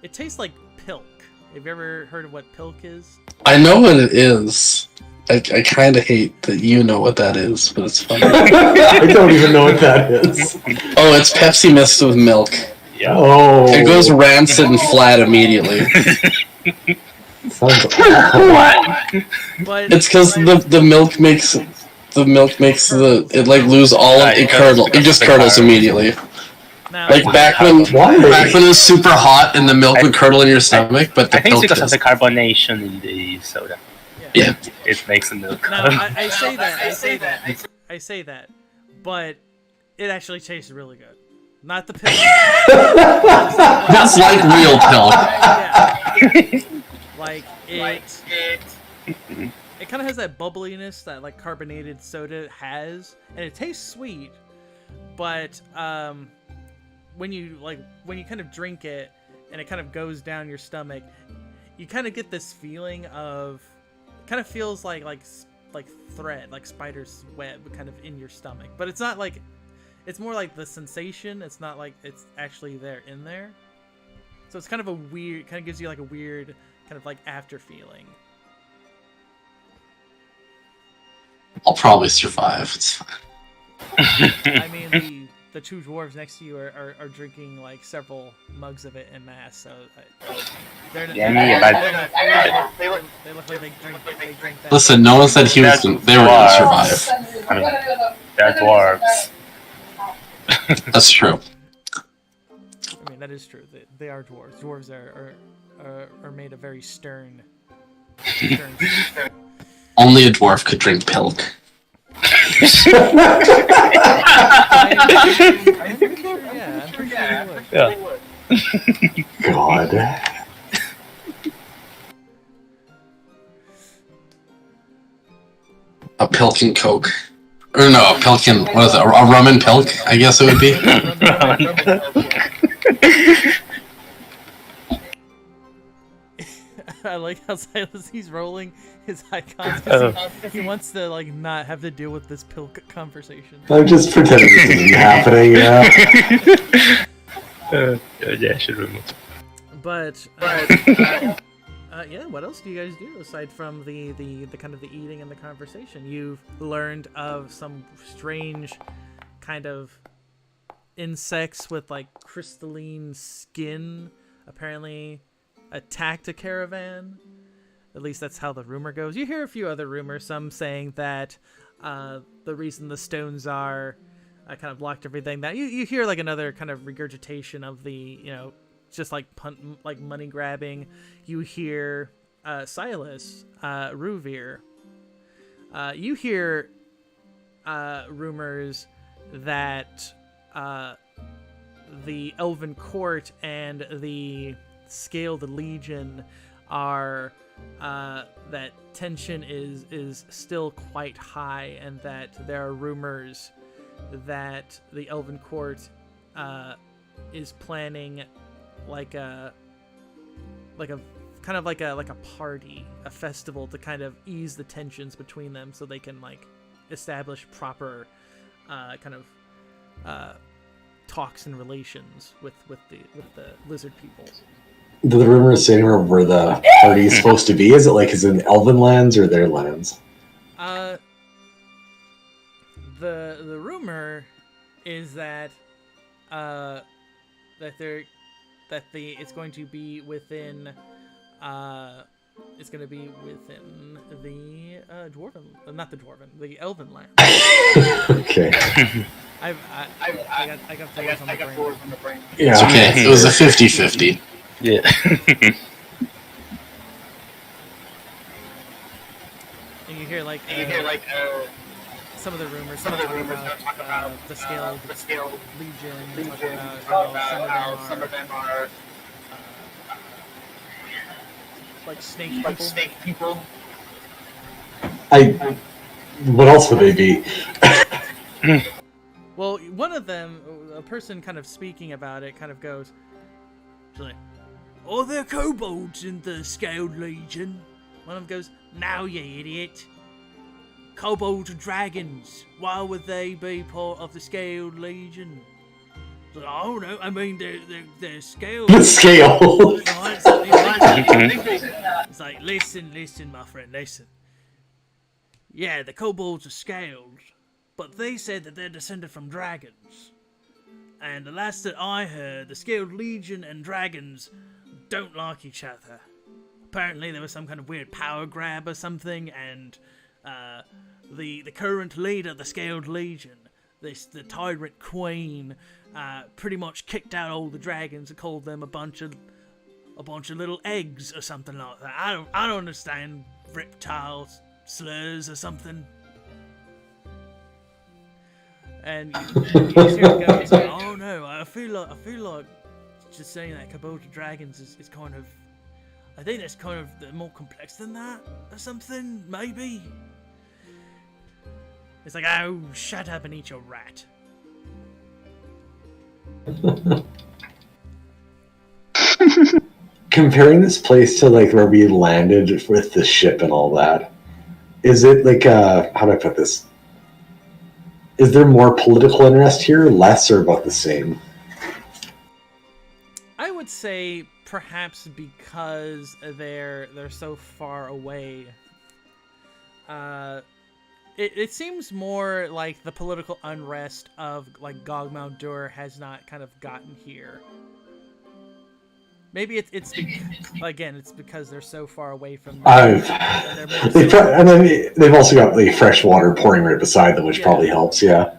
It tastes like pilk. Have you ever heard of what pilk is? I know what it is. I kind of hate that you know what that is, but it's funny. I don't even know what that is. Oh, it's Pepsi mixed with milk. Yeah. Oh. It goes rancid and flat immediately. Sounds But It's because the milk makes it like lose all of it curdle. It just curdles immediately. now, Like back when it was super hot and the milk would curdle in your stomach, but the I think it's milk because of doesn't. the carbonation in the soda. Yeah. It makes the milk. now I say that, but it actually tastes really good. Not the pilk. That's like real milk. Yeah. Like it kind of has that bubbliness that like carbonated soda has, and it tastes sweet. But when you kind of drink it and it kind of goes down your stomach, you kind of get this feeling of, it kind of feels like thread, like spider's web, kind of in your stomach. But it's not like, it's more like the sensation. It's not like it's actually there in there. So it's kind of a weird, kind of gives you like a weird kind of like after feeling. I'll probably survive. It's fine. I mean, the two dwarves next to you are drinking like several mugs of it en masse, so they look like they drink that. Listen, no one said they were going to survive. I mean, they're dwarves. That's true. I mean, that is true. They are dwarves. Dwarves are made of very stern. Only a dwarf could drink pilk. I'm pretty sure you would. God. A pilk and coke. Or no, a pilk and, what is it? A rum and pilk, I guess it would be. I like how Silas, he's rolling his icons because he wants to like not have to deal with this pilk conversation. I'm just pretending this isn't happening. Yeah. Yeah, I should remove. But yeah, what else do you guys do aside from the kind of the eating and the conversation? You've learned of some strange kind of insects with like crystalline skin, apparently attacked a caravan. At least that's how the rumor goes. You hear a few other rumors, some saying that the reason the stones are kind of blocked everything. That you hear like another kind of regurgitation of the just like like money grabbing. You hear Silas, Ruvir. You hear rumors that the Elven Court and the Scaled Legion are that tension is still quite high, and that there are rumors that the Elven Court is planning like a kind of like a party, a festival to kind of ease the tensions between them, so they can like establish proper kind of talks and relations with the lizard people. Do the rumors say where the party is supposed to be? Is it in Elven lands or their lands? The rumor is that it's going to be within the dwarven, not the dwarven, the elven land. Okay. I got fours on the brain. Yeah. It's okay. It was a 50-50. Yeah. And you hear like some of the rumors talk about the scaled legion, talk about how some of them are like snake people. What else would they be? Well, one of them, a person kind of speaking about it, kind of goes, like, "Oh, they're kobolds in the Scaled Legion." One of them goes, "Now, you idiot. Kobolds are dragons. Why would they be part of the Scaled Legion?" So, I don't know. I mean, they're scaled. The scale. It's like, listen, my friend, listen. Yeah, the kobolds are scaled, but they said that they're descended from dragons. And the last that I heard, the Scaled Legion and dragons don't like each other. Apparently there was some kind of weird power grab or something, and the current leader of the Scaled Legion, the tyrant queen, pretty much kicked out all the dragons and called them a bunch of little eggs or something like that. I don't understand reptile slurs or something. And you hear it go, it's like, oh no, I feel like just saying that kobold to dragons is kind of, I think that's kind of more complex than that or something, maybe. It's like, oh, shut up and eat your rat. Comparing this place to where we landed with the ship and all that, is it how do I put this? Is there more political interest here, less, or about the same? I would say perhaps because they're so far away. It seems more like the political unrest of Gog Maldur has not kind of gotten here. Maybe it's because they're so far away from. And then they've also got fresh water pouring right beside them, which probably helps. Yeah.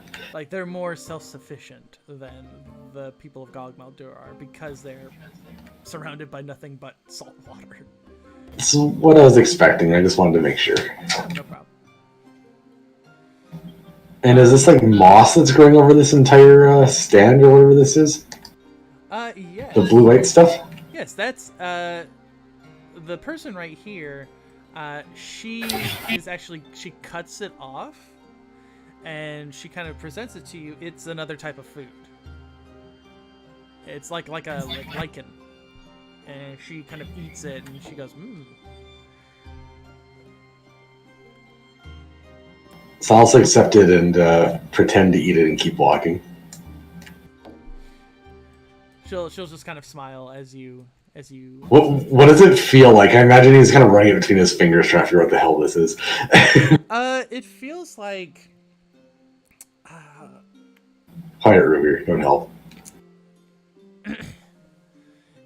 They're more self-sufficient than the people of Gog Maldur are because they're surrounded by nothing but salt water. That's what I was expecting. I just wanted to make sure. No problem. And is this moss that's growing over this entire stand or whatever this is? Yes. The blue-white stuff? Yes, that's the person right here. She cuts it off, and she kind of presents it to you. It's another type of food. It's like lichen, and she kind of eats it, and she goes, "Mmm." So I'll also accept it and pretend to eat it and keep walking. She'll just kind of smile as you. What does it feel like? I imagine he's kind of running it between his fingers, trying to figure out what the hell this is. It feels like. Quiet, Ruby. Don't help.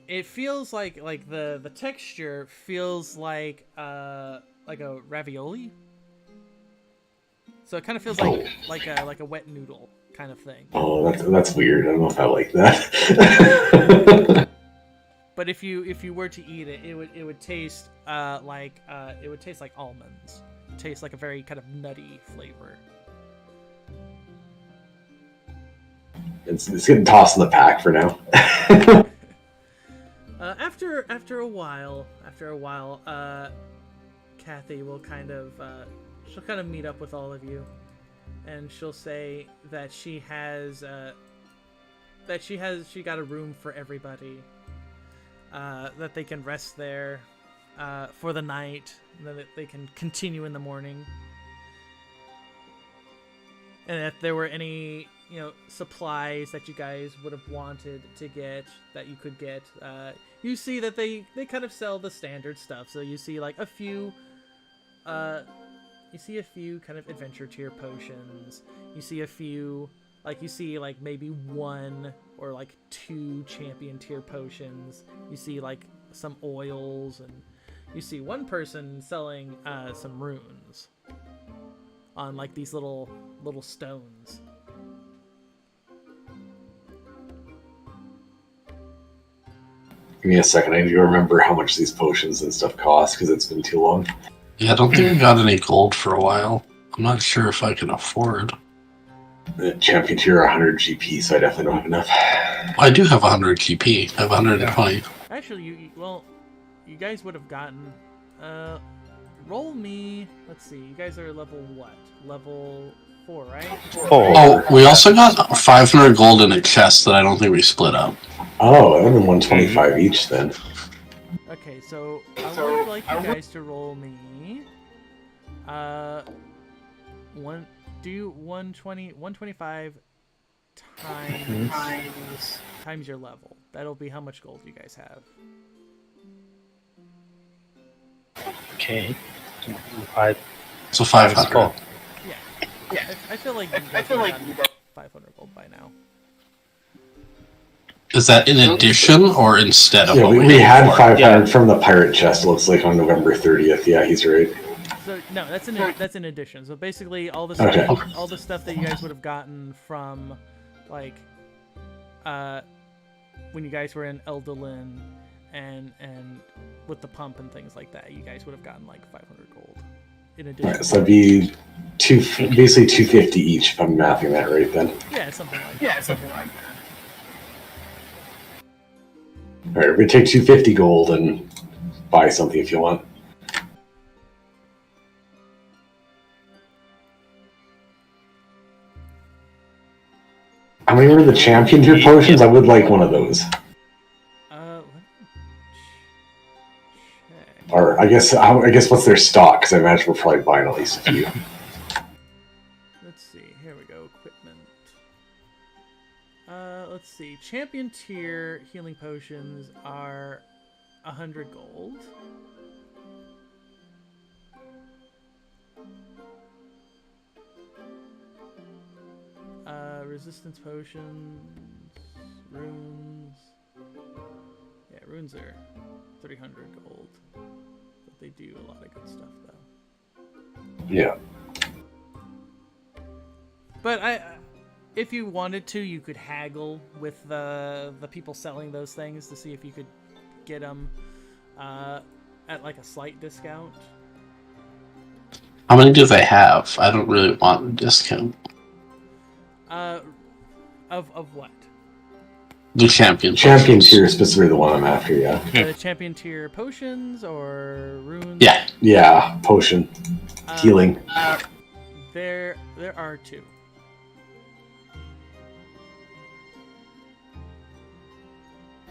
It feels like the texture feels like a ravioli. So it kind of feels like a wet noodle. kind of thing. Oh, that's weird. I don't know if I like that. But if you were to eat it, it would taste like almonds. It tastes like a very kind of nutty flavor. It's getting tossed in the pack for now. After a while, Kathy will she'll kind of meet up with all of you, and she'll say that she got a room for everybody, that they can rest there for the night, and that they can continue in the morning. And if there were any, supplies that you guys would have wanted to get that you could get, you see that they kind of sell the standard stuff. So you see like a few kind of adventure tier potions. You see a few, like maybe one or like two champion tier potions. You see like some oils, and you see one person selling some runes on like these little stones. Give me a second. I need to remember how much these potions and stuff cost because it's been too long. Yeah, I don't think I got any gold for a while. I'm not sure if I can afford. The champion tier are 100 GP, so I definitely don't have enough. I do have 100 GP. I have 120. Actually, you guys would have gotten. Roll me. Let's see. You guys are level what? Level 4, right? 4. Oh, we also got 500 gold in a chest that I don't think we split up. Oh, that would have been 125 each then. Okay, so I would like you guys to roll me. 125 times your level. That'll be how much gold you guys have. Okay. So 500. Yeah. I feel like you got 500 gold by now. Is that in addition or instead of Yeah, what we had before? 500 from the pirate chest. Looks like on November 30th. Yeah, he's right. So no, that's in addition. So basically, all the Okay. stuff that you guys would have gotten from, like, when you guys were in Eldolin, and with the pump and things like that, you guys would have gotten like 500 gold in addition. Right, so that'd be basically 250 each if I'm mathing that right then. Yeah, something like that. All right, we take 250 gold and buy something if you want. How many were the champion tier potions? I would like one of those. Let me check. Or I guess what's their stock? Because I imagine we're probably buying at least a few. Let's see. Here we go. Equipment. Let's see. Champion tier healing potions are 100 gold. Resistance potions, runes. Yeah, runes are 300 gold. But they do a lot of good stuff, though. Yeah. But if you wanted to, you could haggle with the people selling those things to see if you could get them at like a slight discount. How many do they have? I don't really want a discount. Of what? The champion. Champion tier is specifically the one I'm after, yeah. The champion tier potions or runes? Yeah. Yeah, potion. Healing. There are 2.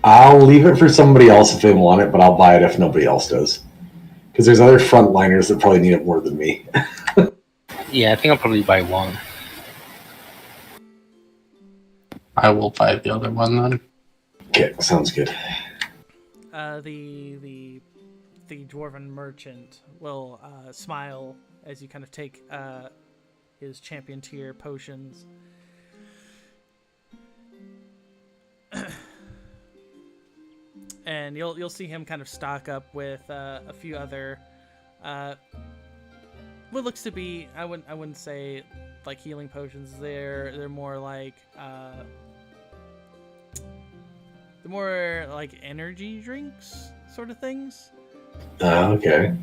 I'll leave it for somebody else if they want it, but I'll buy it if nobody else does. Because there's other frontliners that probably need it more than me. Yeah, I think I'll probably buy one. I will buy the other one then. Okay, sounds good. The dwarven merchant will smile as you kind of take his champion tier potions. And you'll see him kind of stock up with a few other what looks to be, I wouldn't say like healing potions. They're more like energy drinks sort of things. Okay.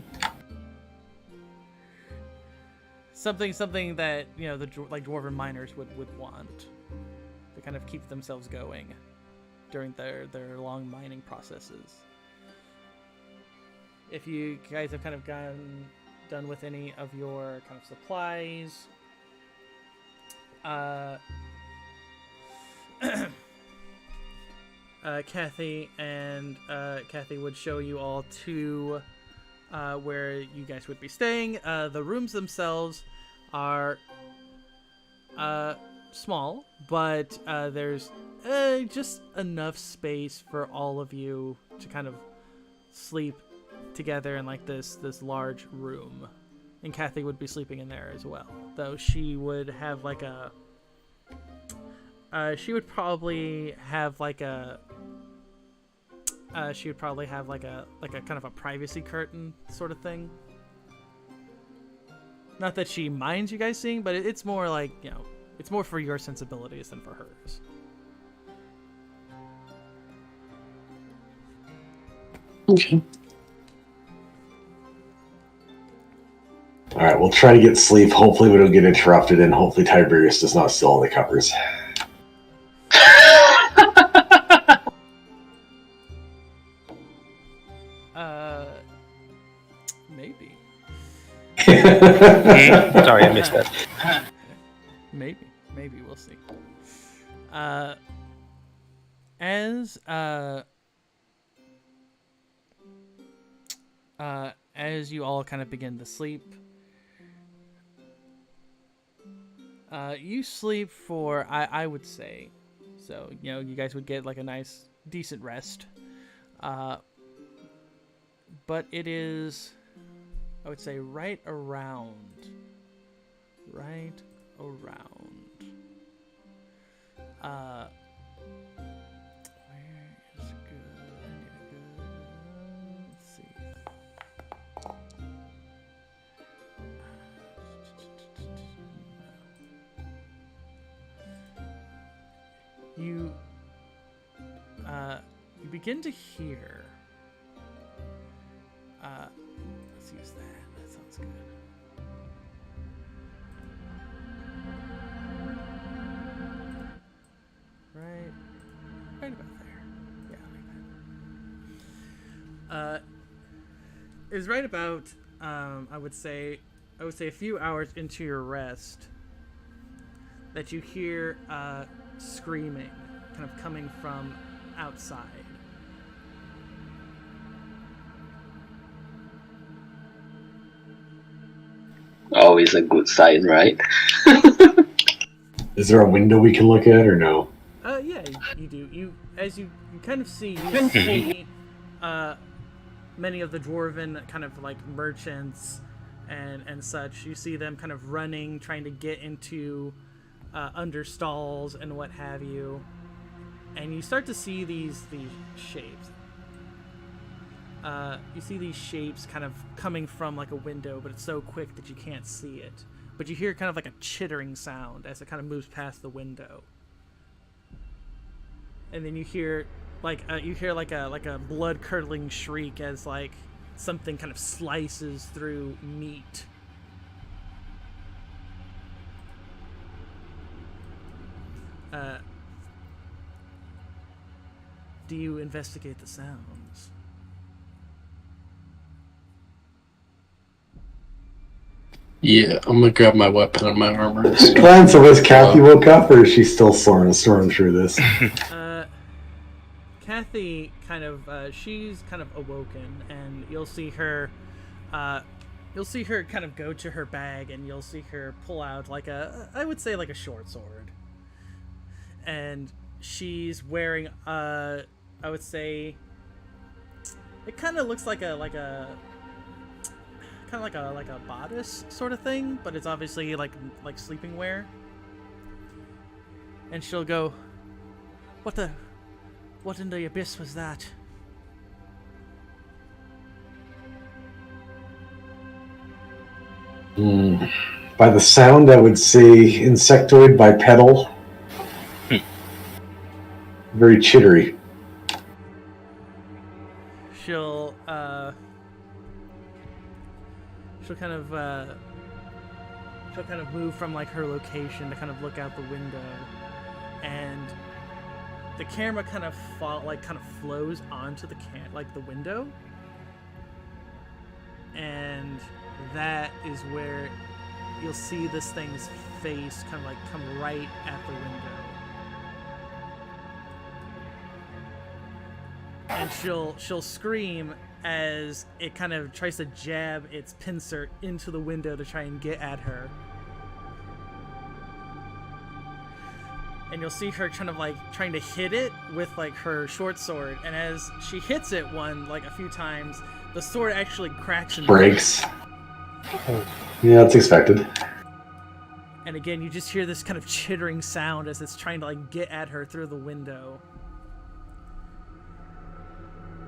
Something that the dwarven miners would want to kind of keep themselves going during their long mining processes. If you guys have kind of done with any of your kind of supplies, Kathy would show you all to where you guys would be staying. The rooms themselves are small, but there's just enough space for all of you to kind of sleep together in like this large room. And Kathy would be sleeping in there as well, though she would have like a she would probably have like a kind of a privacy curtain sort of thing. Not that she minds you guys seeing, but it's more like, it's more for your sensibilities than for hers. Okay. All right, we'll try to get sleep. Hopefully we don't get interrupted, and hopefully Tiberius does not steal all the covers. Maybe. Sorry, I missed that. Maybe we'll see. As you all kind of begin to sleep, you sleep for I would say, so you guys would get like a nice decent rest. But it is, I would say, right around. Where is good? I need a good. Let's see. You begin to hear. Let's use that. That sounds good. Right about there. Yeah, like that. It was right about I would say a few hours into your rest that you hear screaming kind of coming from outside. Always a good sign, right? Is there a window we can look at, or no? Yeah, you do. You kind of see many of the dwarven kind of like merchants and such. You see them kind of running, trying to get into under stalls and what have you. And you start to see these shapes. You see these shapes kind of coming from like a window, but it's so quick that you can't see it. But you hear kind of like a chittering sound as it kind of moves past the window. And then you hear like a blood curdling shriek as like something kind of slices through meat. Do you investigate the sounds? Yeah, I'm gonna grab my weapon and my armor. Glance of as Kathy woke up, or is she still snoring through this? Kathy kind of she's kind of awoken, and you'll see her kind of go to her bag, and you'll see her pull out like I would say like a short sword, and she's wearing I would say it kind of looks like a bodice sort of thing, but it's obviously like sleeping wear. And she'll go, what in the abyss was that? By the sound, I would say insectoid bipedal. Very chittery. She'll kind of move from like her location to kind of look out the window, and the camera kind of flows onto the window, and that is where you'll see this thing's face kind of like come right at the window. And she'll scream as it kind of tries to jab its pincer into the window to try and get at her. And you'll see her trying to hit it with like her short sword, and as she hits it a few times, the sword actually cracks and breaks. Yeah, that's expected. And again, you just hear this kind of chittering sound as it's trying to like get at her through the window.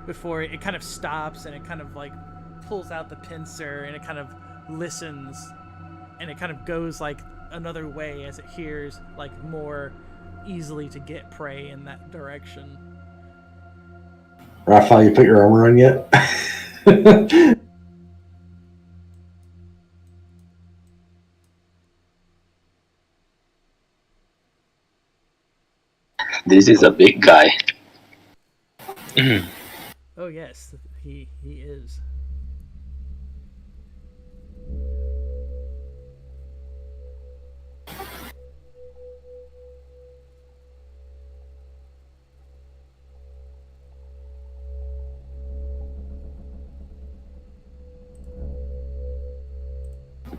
Before it kind of stops, and it kind of like pulls out the pincer, and it kind of listens, and it kind of goes like another way as it hears like more easily to get prey in that direction. Raphael, you put your armor on yet? This is a big guy. Oh yes, he is.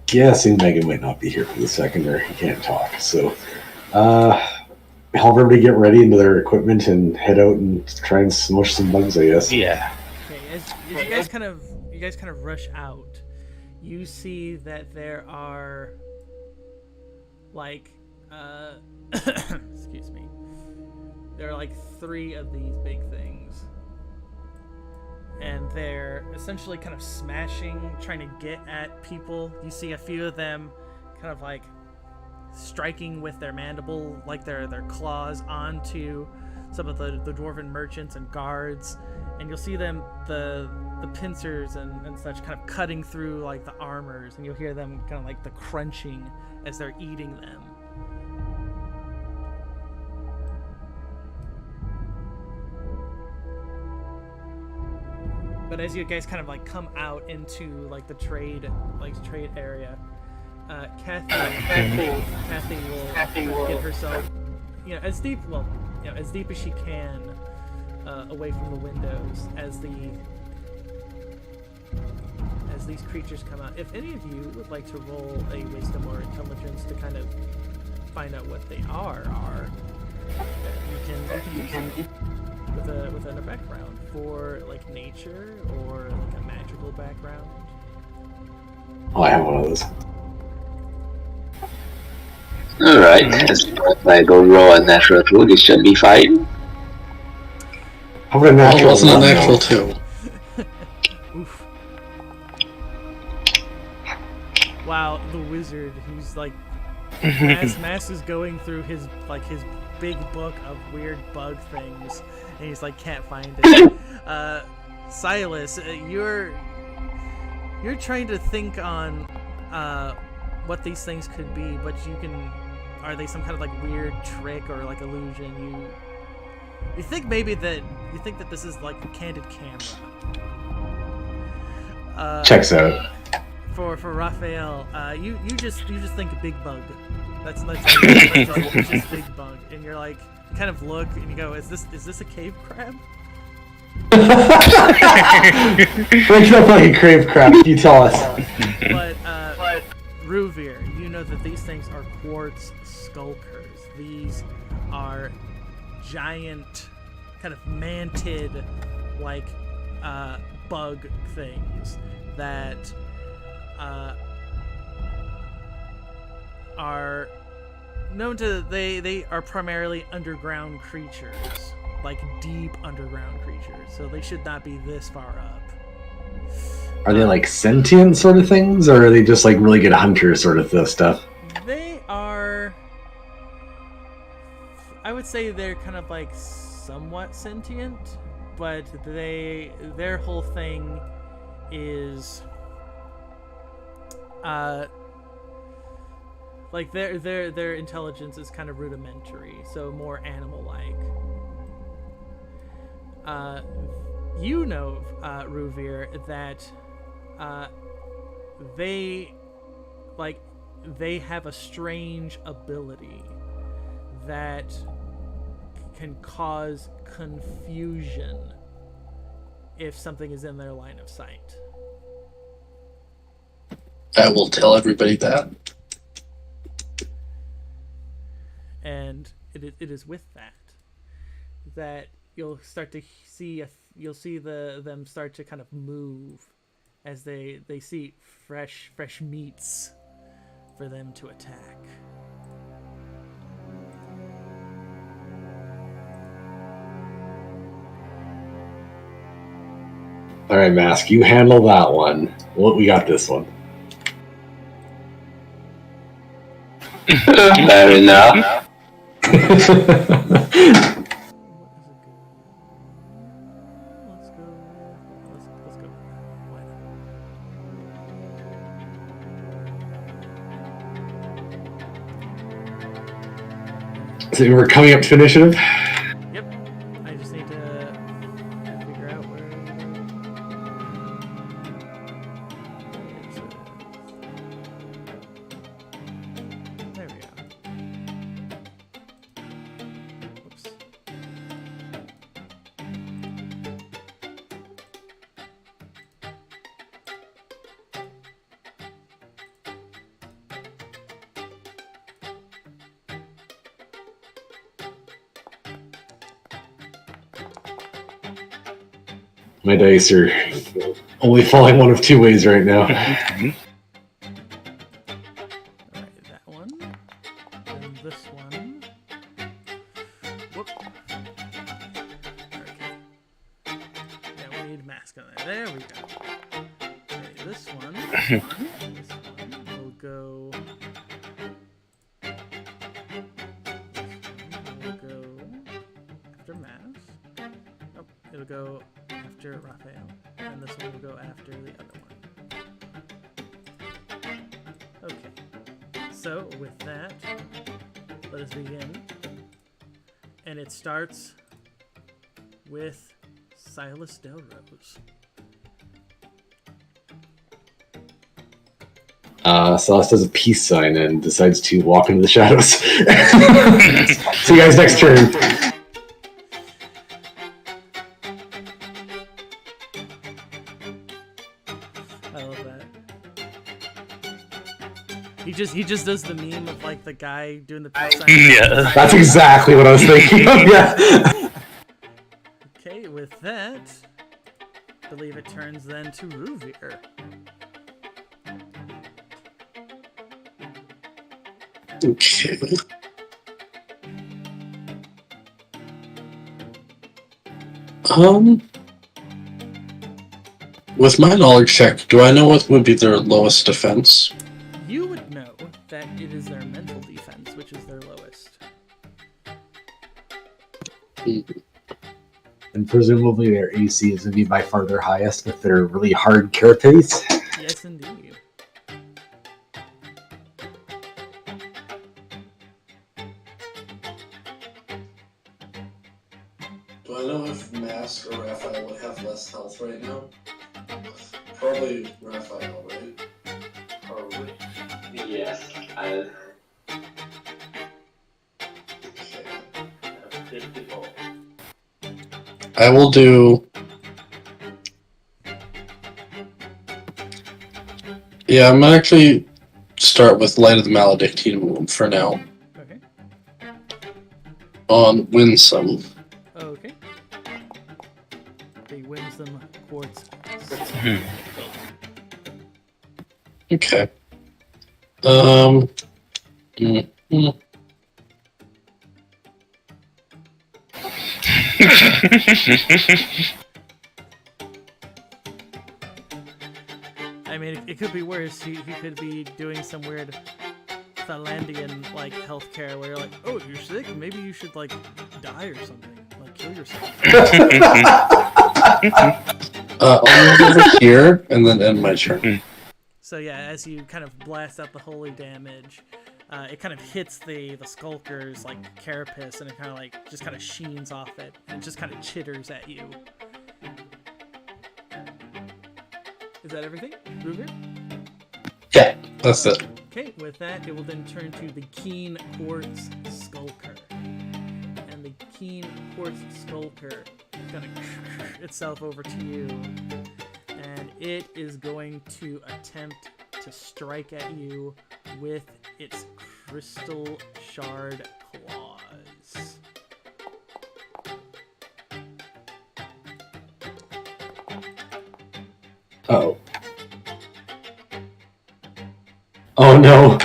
Guessing Megan might not be here for the second, or he can't talk. So, help everybody get ready into their equipment and head out and try and smush some bugs, I guess. Yeah. Okay, as you guys kind of rush out, you see that there are like excuse me. There are like 3 of these big things. And they're essentially kind of smashing, trying to get at people. You see a few of them kind of like striking with their mandible, like their claws onto some of the dwarven merchants and guards. And you'll see them, the pincers and such, kind of cutting through like the armors, and you'll hear them kind of like the crunching as they're eating them. But as you guys kind of like come out into like the trade area, Kathy will get herself, as deep as she can away from the windows as these creatures come out. If any of you would like to roll a wisdom or intelligence to kind of find out what they are, you can use it within a background for like nature or like a magical background. Oh, I have one of those. Alright, as long as I don't roll a natural 2, this should be fine. How about a natural? It wasn't a one, natural though? 2. Oof. Wow, the wizard, who's like Mass is going through his big book of weird bug things, and he's like can't find it. Silas, you're trying to think on what these things could be, but are they some kind of like weird trick or like illusion? You think that this is like a candid camera. Checks out. For Raphael, you just think big bug. That's just big bug, and you're like, you kind of look and you go, is this a cave crab? Breaks up like a crave crab. You tell us. But Ruvir, you know that these things are quartz skulkers. These are giant, kind of mantid, like bug things that are known to they are primarily underground creatures, like deep underground creatures, so they should not be this far up. Are they like sentient sort of things, or are they just like really good hunters sort of stuff? They are. I would say they're kind of like somewhat sentient, but their whole thing is like their intelligence is kind of rudimentary, so more animal-like. You know, Ruvir, that they have a strange ability that can cause confusion if something is in their line of sight. I will tell everybody that. And it is with that you'll start to see them start to kind of move as they see fresh meats for them to attack. All right, Mask, you handle that one. Well, we got this one. Fair enough. Let's go. Why not? So we're coming up to initiative. Yep. I just need to figure out where. There we go. Whoops. My dice are only falling one of two ways right now. Alright, that one. And this one. Whoop. Okay. Yeah, we need mask on there. There we go. Okay, this one. This one will go. This one will go after mask. Nope, it'll go after Raphael, and this one will go after the other one. Okay, so with that, let us begin. And it starts with Silas Delrose. Celeste does a peace sign and decides to walk into the shadows. See you guys next turn. I love that. He just does the meme of like the guy doing the peace sign. Yeah. That's exactly what I was thinking of, yeah. Okay, with that, I believe it turns then to Ruvir. Okay. With my knowledge check, do I know what would be their lowest defense? You would know that it is their mental defense, which is their lowest. And presumably their AC is going to be by far their highest with their really hard carapace. Yes, indeed. Do I know if Mask or Raphael would have less health right now? Probably Raphael, right? Probably. Yes. I... I will do... Yeah, I'm gonna actually start with Light of the Maledictine Wound for now. Okay. On Winsome. Okay. They wins them quartz. Okay. Mm, mm. I mean, it could be worse. He could be doing some weird Thailandian like healthcare where you're like, oh, you're sick. Maybe you should like die or something. Like kill yourself. I'll move over here and then end my turn. So yeah, as you kind of blast out the holy damage, it kind of hits the skulker's like carapace, and it kind of like just kind of sheens off it, and it just kind of chitters at you. Is that everything? Ruger? Yeah, that's it. Okay, with that, it will then turn to the Keen Quartz Skulker. And the Keen Quartz Skulker is going to itself over to you. And it is going to attempt to strike at you with its crystal shard claws. Oh. Oh no.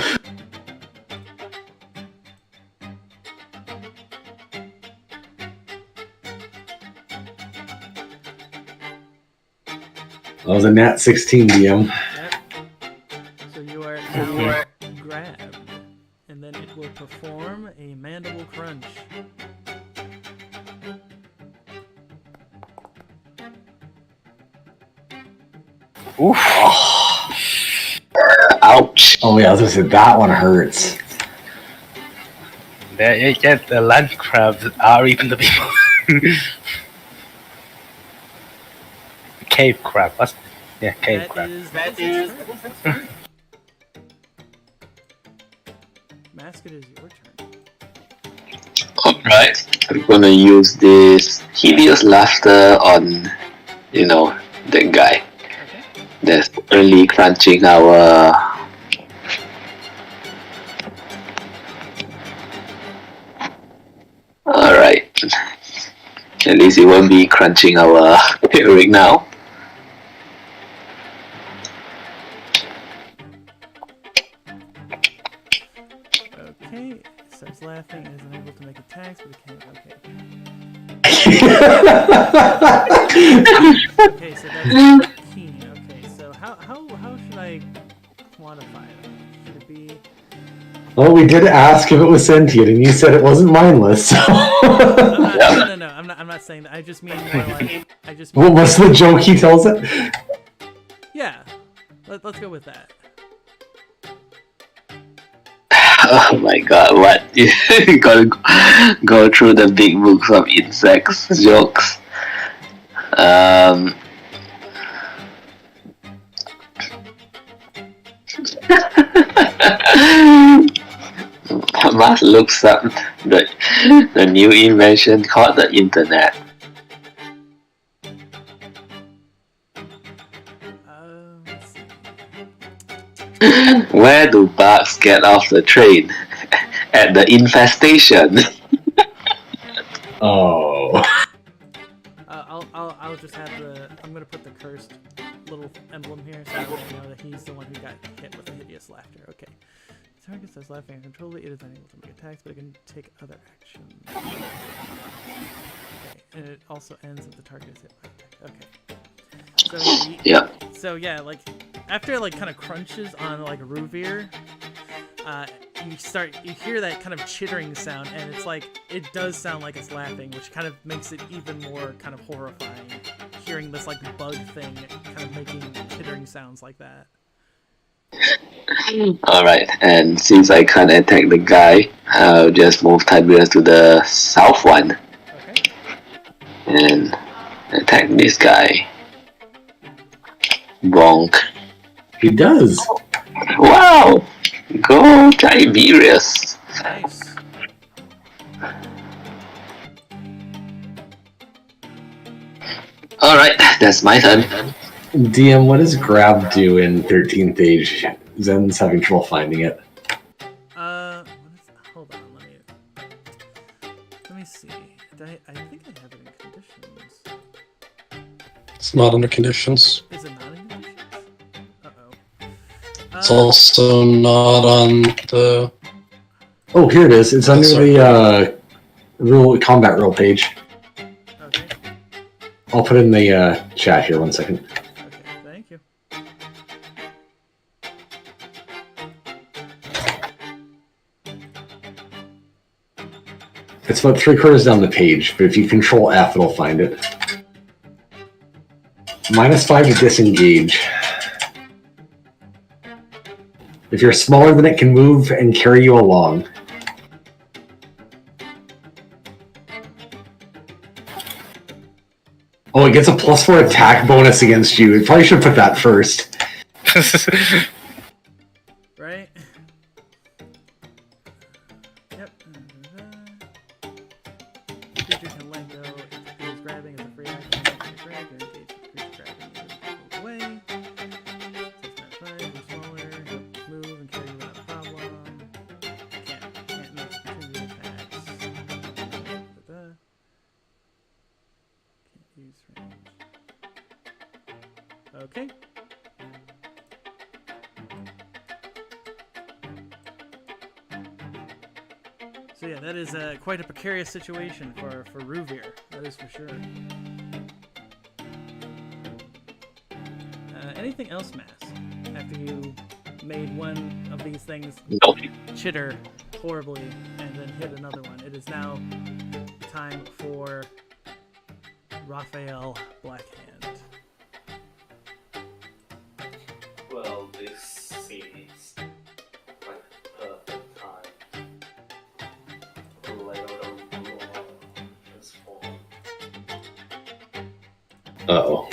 That was a nat 16 DM. Yep. So you are now grabbed. And then it will perform a mandible crunch. Oof. Ouch. Oh yeah, I was gonna say that one hurts. The land crabs are even the people. Cave crab. Cave crab. That is Mask, it is your turn. Alright, I'm gonna use this hideous laughter on, that guy. Okay. That's early crunching our... Alright. At least it won't be crunching our rig now. Okay, starts laughing and is unable to make attacks, but it can't. Okay, so that's keen. Okay, so how should I quantify it? Should it be? Well, we did ask if it was sentient, and you said it wasn't mindless. So. No. I'm not saying that. I just mean more like Well, what's the joke he tells it? Yeah, let's go with that. Oh my god, what? You gotta go through the big books of insects jokes. Must looks up the new invention called the internet. Let's see. Where do bugs get off the train? At the infestation. Oh. I'll just have I'm gonna put the cursed little emblem here so that I know that he's the one who got hit with the hideous laughter. Okay. The target starts laughing uncontrollably. It is unable to make attacks, but it can take other actions. Okay, and it also ends if the target is hit by attack. Okay. Yeah. So yeah, like after like kind of crunches on like Ruvir, you hear that kind of chittering sound, and it's like it does sound like it's laughing, which kind of makes it even more kind of horrifying. Hearing this like bug thing kind of making chittering sounds like that. Alright, and since I can't attack the guy, I'll just move Tiberius to the south one. Okay. And attack this guy. Bonk. He does. Wow! Go Tiberius! Nice. Alright, that's my turn. DM, what does grab do in 13th age? Zen's having trouble finding it. Hold on, let me see. I think I have it in conditions. It's not under conditions. Is it not in conditions? Uh-oh. It's also not on the... Oh, here it is. It's under the combat rule page. Okay. I'll put it in the chat here. 1 second. Okay, thank you. It's about 3/4 down the page, but if you control F, it'll find it. -5 to disengage. If you're smaller than it, can move and carry you along. Oh, it gets a +4 attack bonus against you. We probably should put that first. Right? Yep. Creature can let go if it feels grabbing as a free action. Grab or engage with creature grabbing is away. It's fine, you're smaller. Move and carry without a problem. Can't make opportunity attacks. Can't use range. Okay. So yeah, that is quite a precarious situation for Ruvir. That is for sure. Anything else, Mass? After you made one of these things Nope. chitter horribly and then hit another one, it is now time for Raphael Blackhand. Well, this seems like a perfect time to lay out a roll this form. Uh-oh.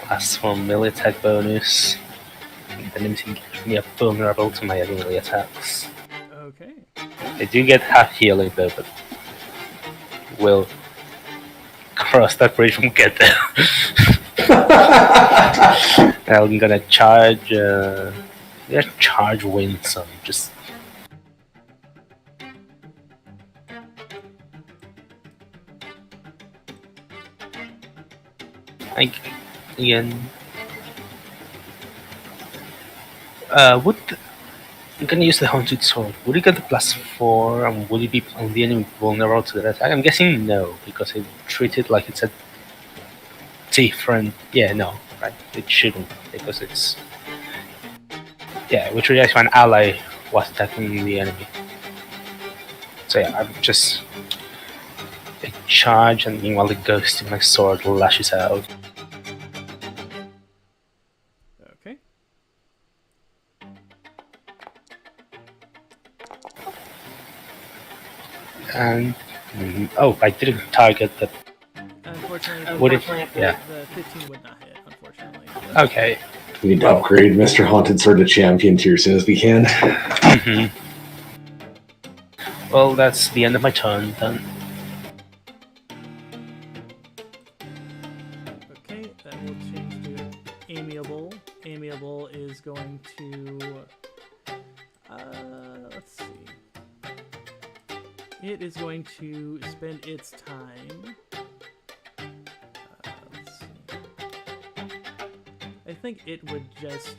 Plus 1 melee attack bonus. The limiting gives me a vulnerable to my melee attacks. Okay. I do get half healing though, but we'll cross that bridge when we get there. I'm gonna charge. Charge Winsome. Just. Again. Would I'm gonna use the Haunted Sword. Would it get the +4, and would it be on the enemy vulnerable to that attack? I'm guessing no, because it treated like it's a different. Yeah, no, right? It shouldn't, because it's. Yeah, we treat it as if an ally was attacking the enemy. So yeah, I'm just. A charge, and meanwhile the ghost in my sword lashes out. Okay. And. Oh, I didn't target the. Unfortunately, Would it? Yeah. the 15 would not hit, unfortunately. Okay. We need to upgrade Mr. Haunted Sword to champion tier as soon as we can. Well, that's the end of my turn then. Okay, that will change to Amiable. Amiable is going to... let's see. It is going to spend its time... let's see. I think it would just...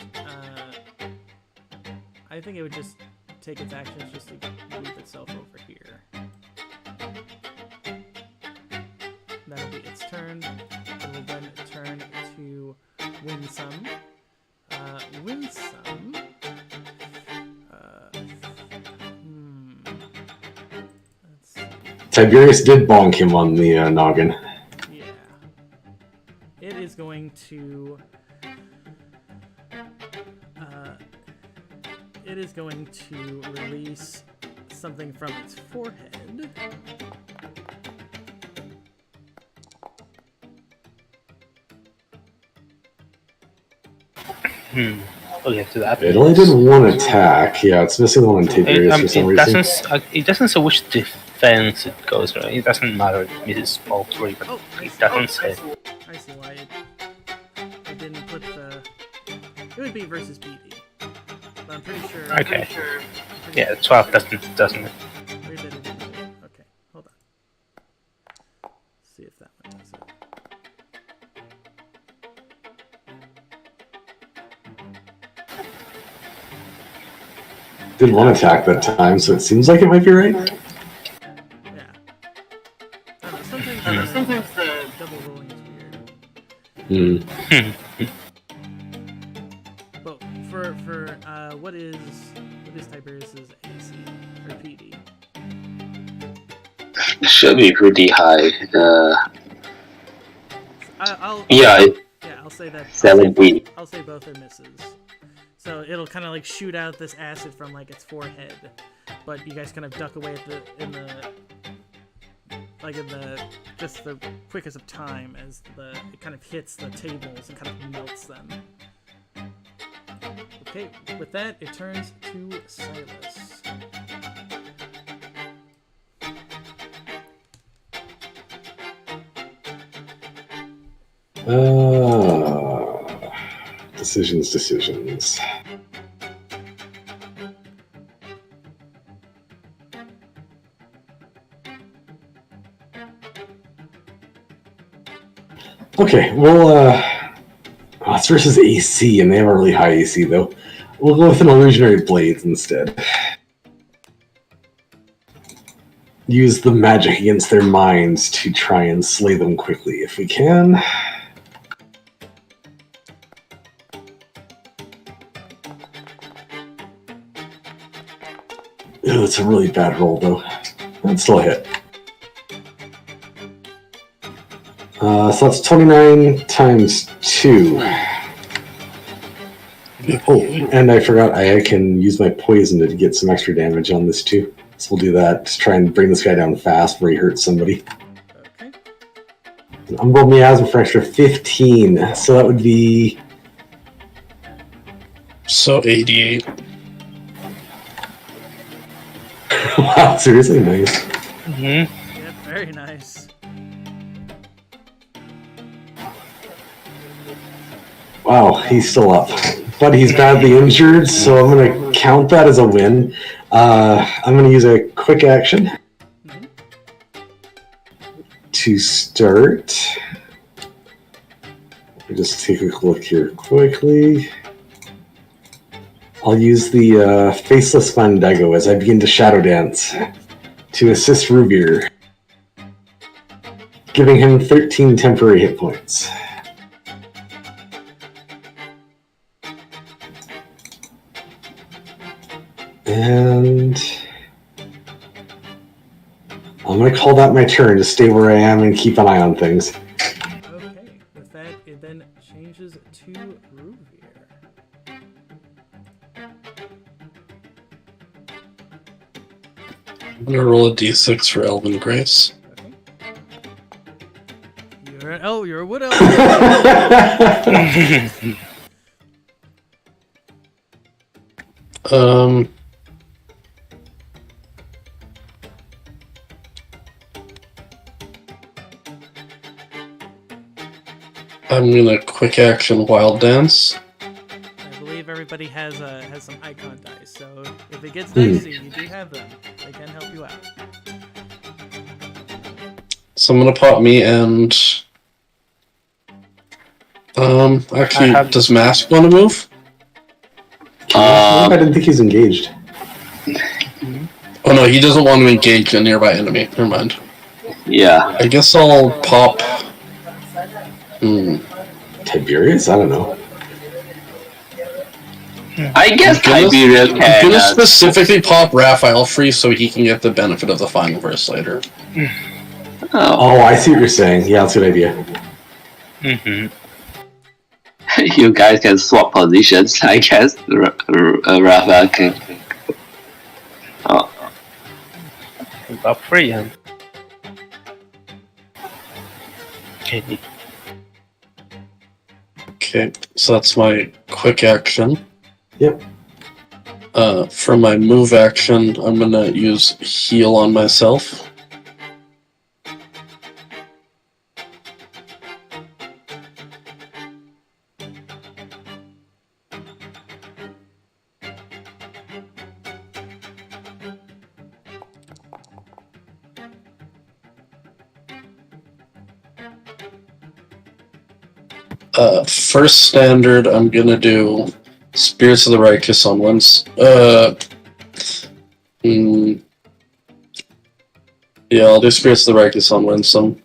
I think it would just take its actions just to move itself over here. That'll be its turn. It will then turn to Winsome. Winsome. Let's see. Tiberius did bonk him on the noggin. Yeah. It is going to. It is going to release something from its forehead. Okay, so that. It only did one attack. Yeah, it's missing one on Tiberius for some reason. It doesn't say which defense it goes for. It doesn't matter. It misses all three, but it doesn't say. I see why it didn't put the. It would be versus BD. But I'm pretty sure. Okay. Yeah, 12 doesn't it? Where did it do it? Okay, hold on. See if that one does it. Did one attack that time, so it seems like it might be right. Yeah. I don't know, sometimes the double rolling is weird. But for what is Tiberius's AC? PD? It should be pretty high. I'll Yeah, I'll say that. 70. I'll say both are misses. So it'll kind of like shoot out this acid from like its forehead, but you guys kind of duck away in the just the quickest of time as it kind of hits the tables and kind of melts them. Okay, with that it turns to Silas. Decisions. Okay, well, it's versus AC, and they have a really high AC, though. We'll go with an illusionary blades instead. Use the magic against their minds to try and slay them quickly, if we can. Ew, it's a really bad roll, though. That's still a hit. So that's 29 times 2. Oh, and I forgot I can use my poison to get some extra damage on this, too. So we'll do that to try and bring this guy down fast before he hurts somebody. Okay. Umbral Miasma for extra 15. So that would be... So 88. Wow, seriously? Nice. Mm-hmm. Yep, very nice. Wow, he's still up. But he's badly injured, so I'm going to count that as a win. I'm going to use a quick action to start. Let me just take a quick look here quickly. I'll use the Faceless Fandago as I begin to Shadow Dance to assist Ruvir, giving him 13 temporary hit points. And I'm going to call that my turn to stay where I am and keep an eye on things. Okay, with that, it then changes to Ruvir. I'm gonna roll a d6 for Elven Grace. Okay. You're a wood elf. I'm gonna quick action Wild Dance. I believe everybody has some icon dice, so if it gets dicey, you do have them. They can help you out. So I'm gonna pop me and actually, does Mask want to move? I didn't think he's engaged. Oh no, he doesn't want to engage a nearby enemy. Never mind. Yeah. I guess I'll pop. Tiberius? I don't know. I guess Tiberius I'm can. gonna specifically pop Raphael free so he can get the benefit of the final verse later. Oh, I see what you're saying. Yeah, that's a good idea. Mm-hmm. You guys can swap positions, I guess. Raphael can. Oh. About free him. Okay. Okay, so that's my quick action. Yep. For my move action, I'm gonna use heal on myself. First standard, I'm gonna do Spirits of the Righteous on once. Yeah, I'll do Spirits of the Righteous on Winsome.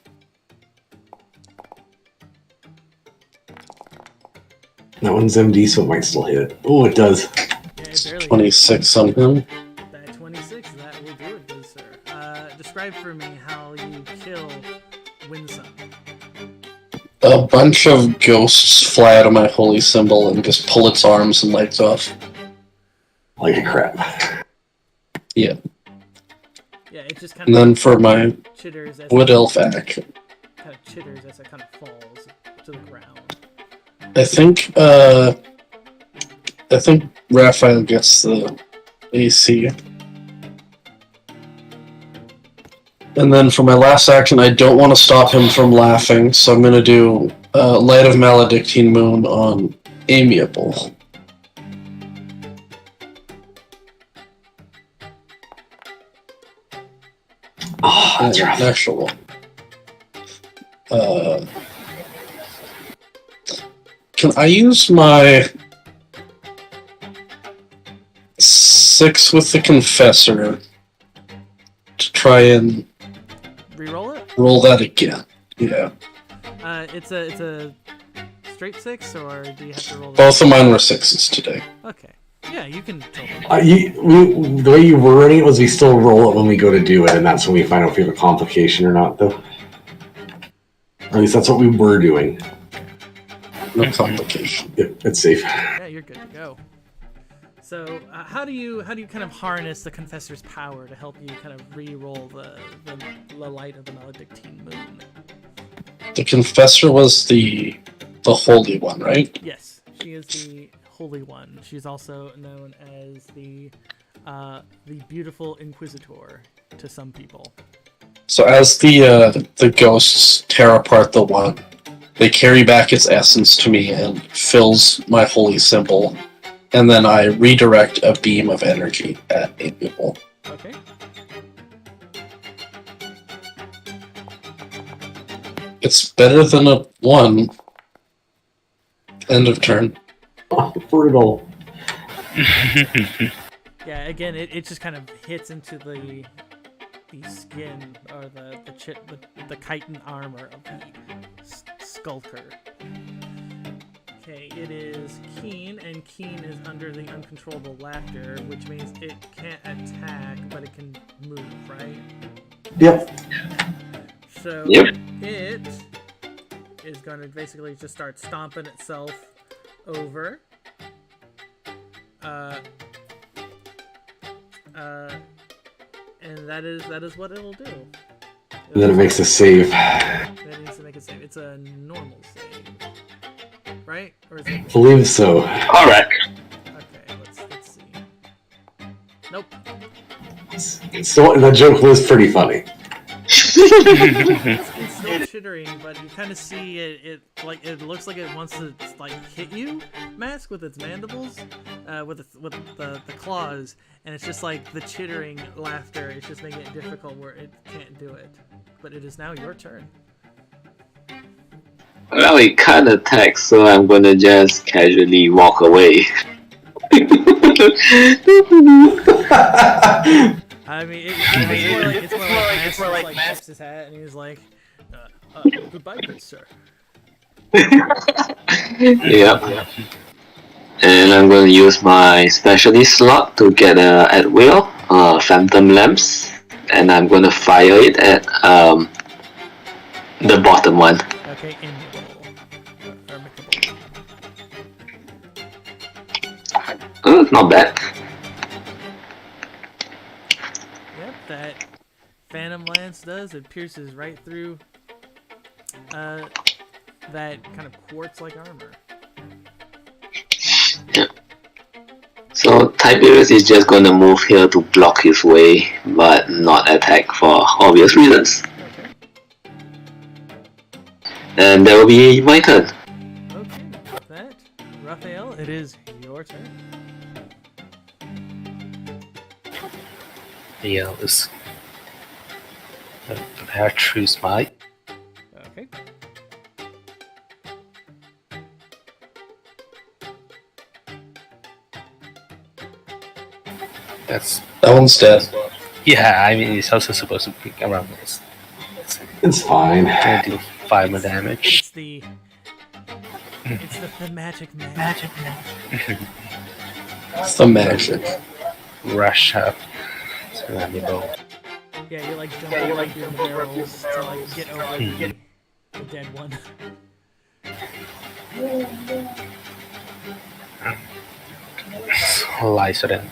That one's MD, so it might still hit. Oh, it does. Yeah, it barely 26 on him. That 26, that will a bunch of ghosts fly out of my holy symbol and just pull its arms and legs off. Like a crap. Yeah. Yeah, it just kind And of then for my chitters as wood elf action, kind of chitters as it kind of falls to the ground. I think Raphael gets the AC. And then for my last action, I don't want to stop him from laughing, so I'm going to do Light of Maledictine Moon on Amiable. Oh, that's rough. Natural one. Can I use my 6 with the Confessor to try and Reroll it? roll that again? Yeah. It's a straight 6, or do you have to roll? Both of mine were 6s today. Okay. Yeah, you can totally. The way you were running it was we still roll it when we go to do it, and that's when we find out if we have a complication or not, though. Or at least that's what we were doing. No complication. Yep, it's safe. Yeah, you're good to go. So, how do you kind of harness the Confessor's power to help you kind of re-roll the light of the Maledictine Moon? The Confessor was the Holy One, right? Yes, she is the Holy One. She's also known as the Beautiful Inquisitor to some people. So as the ghosts tear apart the one, they carry back its essence to me and fills my holy symbol, and then I redirect a beam of energy at Amiable. Okay. It's better than a 1. End of turn. Oh, brutal. Yeah, again, it just kind of hits into the skin or the chitin armor of the skulker. Okay, it is Keen, and Keen is under the uncontrollable laughter, which means it can't attack, but it can move, right? Yep. So Yep. it is going to basically just start stomping itself over. And that is what it'll do. And then it makes a save. It needs to make a save. It's a normal save, right? Or is it? I believe so. Correct. Okay, let's see. Nope. So that joke was pretty funny. It's still chittering, but you kind of see it like it looks like it wants to like hit you, Mask, with its mandibles, with the claws, and it's just like the chittering laughter. It's just making it difficult where it can't do it. But it is now your turn. Well, it can't attack, so I'm gonna just casually walk away. I mean, it's more like Mask tips his hat and he's like, "Goodbye, good sir." Yep. And I'm gonna use my specialist slot to get a at will phantom lamps, and I'm gonna fire it at the bottom one. Okay, Not bad. Yep, that Phantom Lance does. It pierces right through that kind of quartz-like armor. Yep. So Tiberius is just gonna move here to block his way, but not attack for obvious reasons. Okay. And that will be my turn. Okay, with that, Raphael, it is your turn. Yeah, let's prepare true smite. Okay. That's That one's dead. yeah. I mean, it's also supposed to be around this. It's fine. Gonna do 5 more damage. It's the magic man. It's the magic. Rush up to the bow. Yeah, you're like jumping through the barrels to like get over the dead one. Glycerin.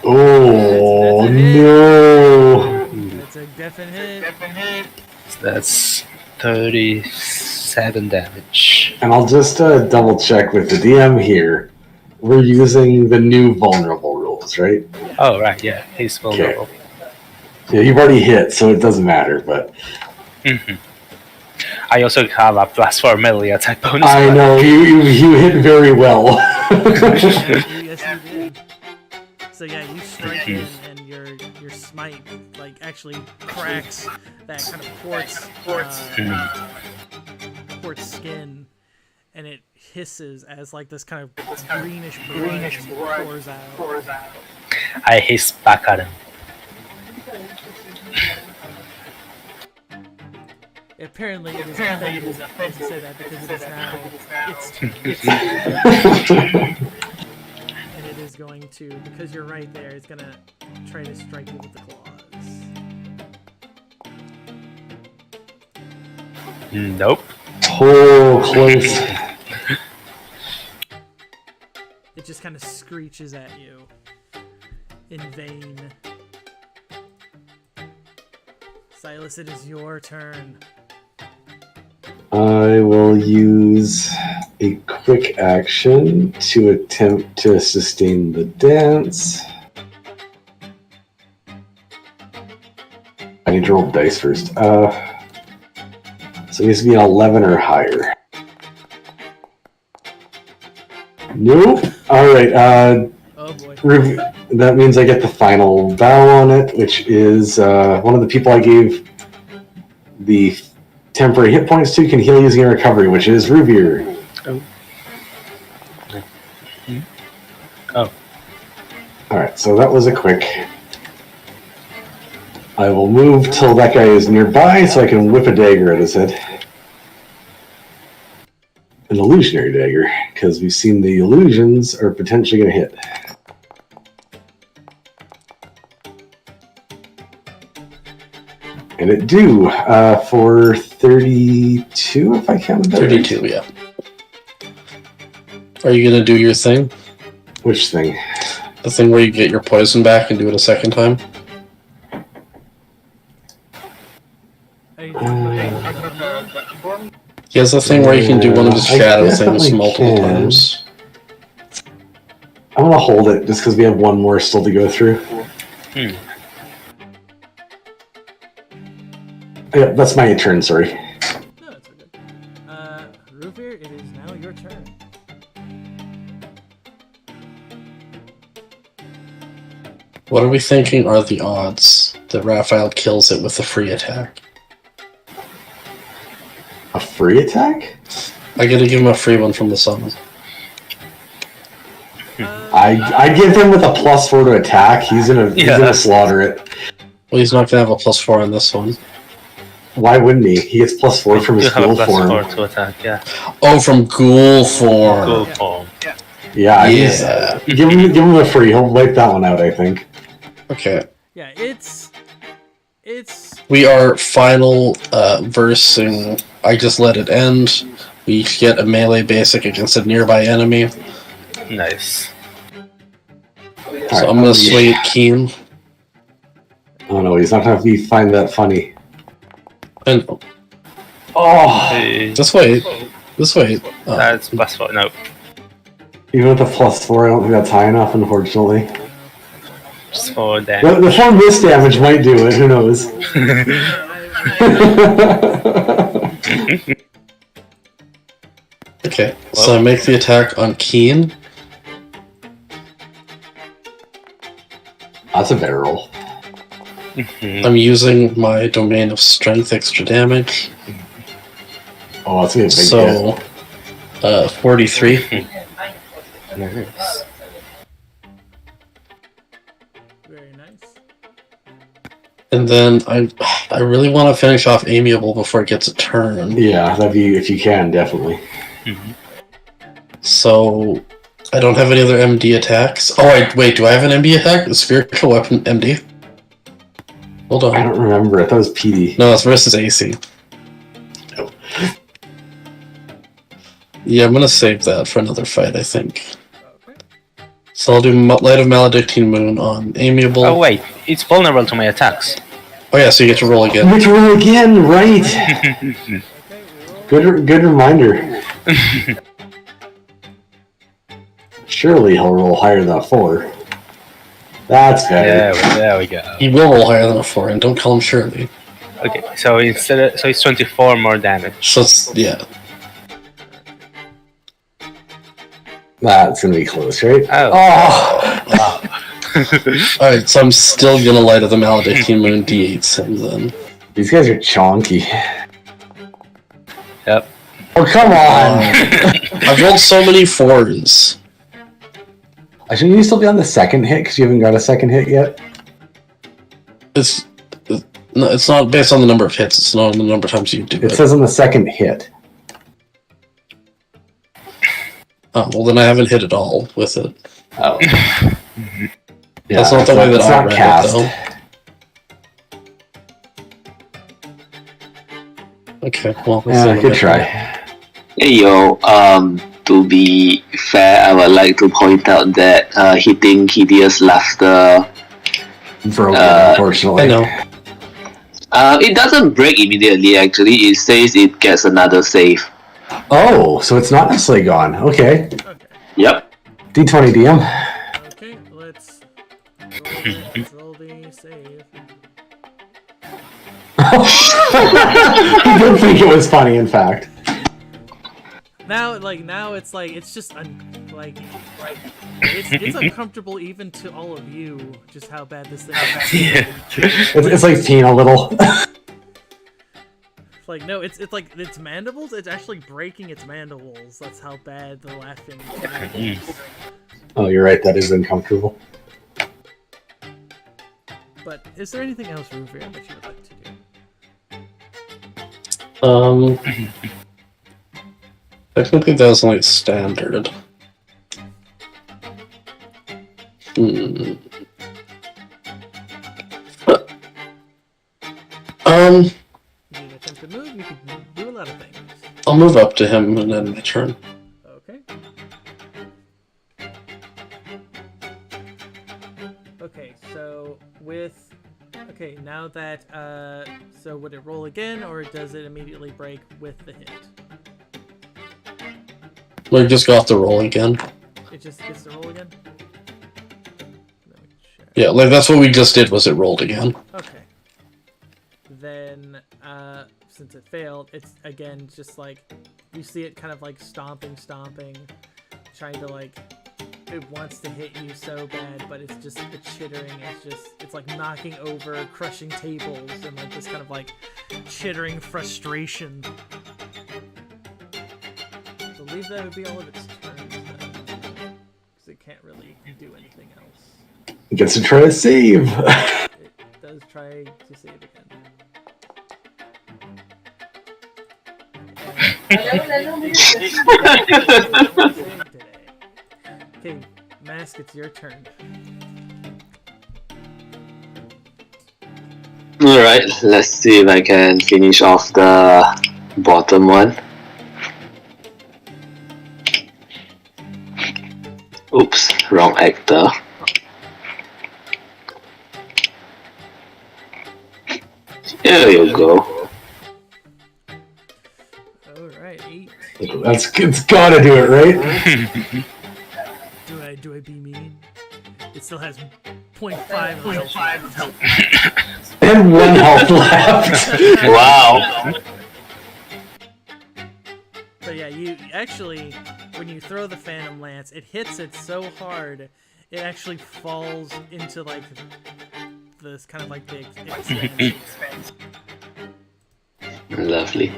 Oh, That's a hit. no. That's a definite hit. So that's 37 damage. And I'll just double check with the DM here. We're using the new vulnerable rules, right? Oh, right, yeah, he's vulnerable. Yeah, you've already hit, so it doesn't matter, but... I also have a +4 melee attack bonus. I know, you hit very well. Yes, you did. So yeah, you strike in, and your smite like actually cracks that kind of quartz skin, and it hisses as like this kind of greenish blood pours out. I hiss back at him. Apparently, it is offended to say that because it is now and it is going to, because you're right there, it's gonna try to strike you with the claws. Nope. Oh, close. It just kind of screeches at you in vain. Silas, it is your turn. I will use a quick action to attempt to sustain the dance. I need to roll the dice first. So it needs to be an 11 or higher. Nope. Alright, Oh boy. that means I get the final bow on it, which is one of the people I gave the temporary hit points to can heal using a recovery, which is Ruvier. Oh. Alright, so that was a quick. I will move till that guy is nearby so I can whip a dagger at his head. An illusionary dagger, because we've seen the illusions are potentially going to hit. And it do for 32, if I counted that 32, right. yeah. Are you going to do your thing? Which thing? The thing where you get your poison back and do it a second time? He has a thing where you can do one of his I shadow things definitely multiple can. times. I'm going to hold it just because we have one more still to go through. Yeah, that's my turn, sorry. No, that's okay. Ruvir, it is now your turn. What are we thinking are the odds that Raphael kills it with a free attack? A free attack? I gotta give him a free one from the summon. I give him with a +4 to attack. He's gonna slaughter it. Well, he's not gonna have a +4 on this one. Why wouldn't he? He gets +4 from his You have ghoul a form. +4 to attack, yeah. Oh, from ghoul form. Ghoul form. Yeah, Yeah. give him a free. He'll wipe that one out, I think. Okay. Yeah, it's We are final versing. I just let it end. We each get a melee basic against a nearby enemy. Nice. So I'm gonna sway at Keen. Oh no, he's not gonna find that funny. And Oh, Hey, just wait. Just wait. that's +4. No, even with the +4, I don't think that's high enough, unfortunately. just 4 damage. The 4 miss damage might do it. Who knows? Okay. So I make the attack on Keen. That's a better roll. I'm using my domain of strength extra damage. Oh, that's gonna be a big So 43. Nice. very nice. And then I really want to finish off Amiable before it gets a turn. Yeah, that'd be if you can, definitely. So I don't have any other MD attacks. Oh, wait, do I have an MD attack? A spiritual weapon MD? Hold I on. don't remember. I thought it was PD. No, it's versus AC. Oh. Yeah, I'm gonna save that for another fight, I think. Okay. So I'll do Light of Maledictine Moon on Amiable. Oh wait, it's vulnerable to my attacks. Oh yeah, so you get to roll again. You get to roll again, right? Okay, reroll. Good reminder. Surely he'll roll higher than a 4. That's better. There we go. He will roll higher than a 4, and don't call him Shirley. Okay, so so it's 24 more damage. So it's, yeah. That's gonna be close, right? Oh. Oh! Alright, so I'm still gonna Light of the Maledictine Moon D8s him then. These guys are chonky. Yep. Oh, come on! I've rolled so many 4s. Shouldn't you still be on the second hit because you haven't got a second hit yet? It's not based on the number of hits, it's not on the number of times you do it. It says on the second hit. Oh, well then I haven't hit at all with it. Oh. That's not the way that I read cast. it, though. Okay, well, Good try. Hey yo, to be fair, I would like to point out that hitting Hideous Laughter, Broken, unfortunately. I know. it doesn't break immediately actually, it says it gets another save. Oh, so it's not necessarily gone. Okay. Okay. Yep. D20 DM. Okay, let's roll the save. He did think it was funny, in fact. Now it's just it's uncomfortable even to all of you just how bad this thing is. It's like peeing a little. Like no, it's like its mandibles. It's actually breaking its mandibles. That's how bad the laughing is. Oh, you're right. That is uncomfortable. But is there anything else, Ruvir, that you would like to do? Technically that was only standard. You can attempt to move. You can do a lot of things. I'll move up to him and then my turn. Okay. Okay, so with... Okay, now that, so would it roll again, or does it immediately break with the hit? We just got to roll again. It just gets to roll again? Let me check. Yeah, like that's what we just did, was it rolled again. Okay. Then, since it failed, it's, again, just like, you see it kind of like stomping, trying to like, it wants to hit you so bad, but it's just the chittering. It's like knocking over, crushing tables, and like this kind of like chittering frustration. I believe that would be all of its turns, because it can't really do anything else. He gets to try to save. It does try to save again. Okay, Mask, it's your turn. Alright, let's see if I can finish off the bottom one. Oops, wrong actor. There you go. Alright, 8. It's gotta do it, right? Do I be mean? It still has 0.5 health. And 1 health left. Wow. So yeah, you actually, when you throw the Phantom Lance, it hits it so hard, it actually falls into like this kind of like the expansion. Lovely.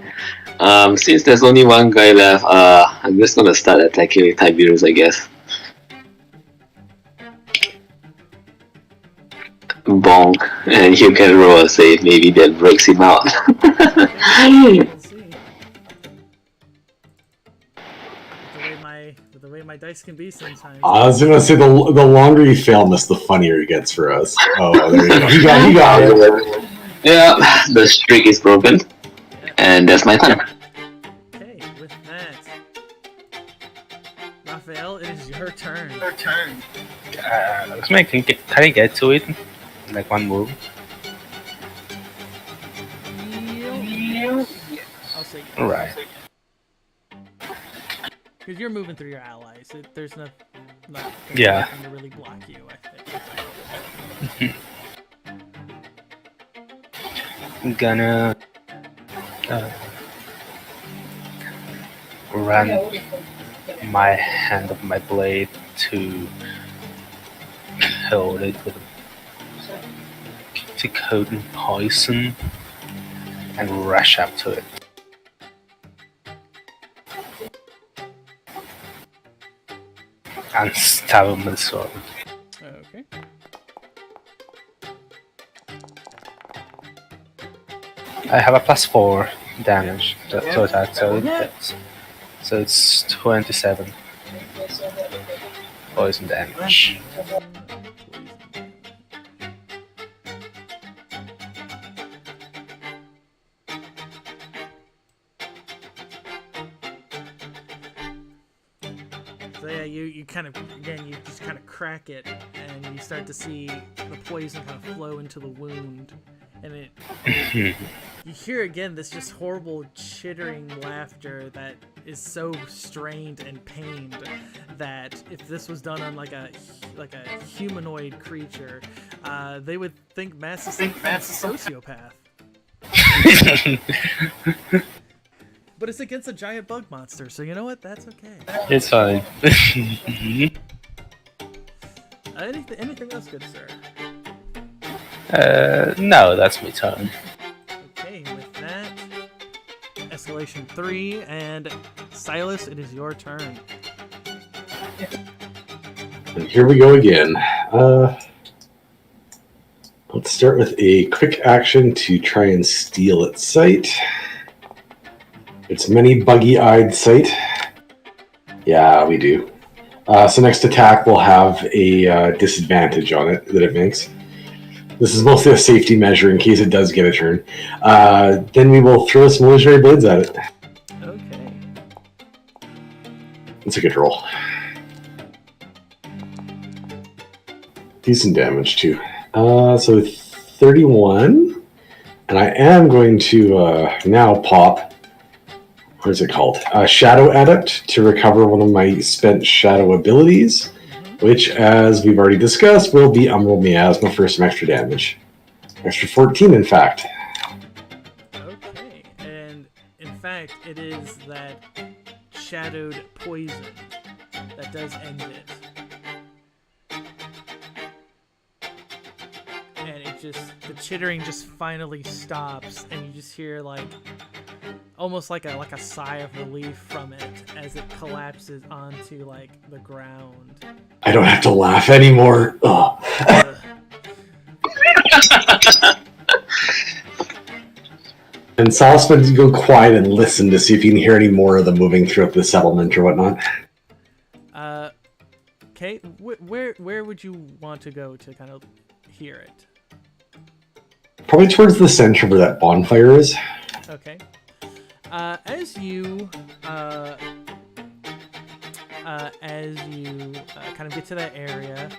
Since there's only one guy left, I'm just gonna start attacking with Tiberius, I guess. Bonk, and you can roll a save, maybe that breaks him out. We'll see. The way my dice can be sometimes. I was gonna say the longer you fail this, the funnier it gets for us. Oh, there you go. He got it. Yeah, the streak is broken, and that's my turn. Okay, with that, Raphael, it is your turn. Can I get to it in like one move? I'll say yes. Right. Because you're moving through your allies. There's nothing Yeah. to really block you, I think. I'm gonna run my hand of my blade to hold it with to coat in poison and rush up to it. And stab him with the sword. Okay. I have a +4 damage to attack, so it's 27 poison damage. So yeah, you kind of, again, you just kind of crack it, and you start to see the poison kind of flow into the wound, and you hear again this just horrible chittering laughter that is so strained and pained that if this was done on like a humanoid creature, they would think Mass is a sociopath. But it's against a giant bug monster, so you know what? That's okay. It's fine. Anything else, good sir? No, that's my turn. Okay, with that, escalation 3, and Silas, it is your turn. And here we go again. Let's start with a quick action to try and steal its sight. Its many buggy-eyed sight. Yeah, we do. So next attack will have a disadvantage on it that it makes. This is mostly a safety measure in case it does get a turn. Then we will throw some illusionary blades at it. Okay. That's a good roll. Decent damage too. So 31. And I am going to now pop, what is it called? Shadow Adept to recover one of my spent shadow abilities, which, as we've already discussed, will be Umbral Miasma for some extra damage. Extra 14, in fact. Okay, and in fact, it is that shadowed poison that does end it. And it just, the chittering just finally stops, and you just hear like, almost like a sigh of relief from it as it collapses onto like the ground. I don't have to laugh anymore. Ugh. And Saul's going to go quiet and listen to see if you can hear any more of them moving throughout the settlement or whatnot. Okay, where would you want to go to kind of hear it? Probably towards the center where that bonfire is. Okay. As you kind of get to that area,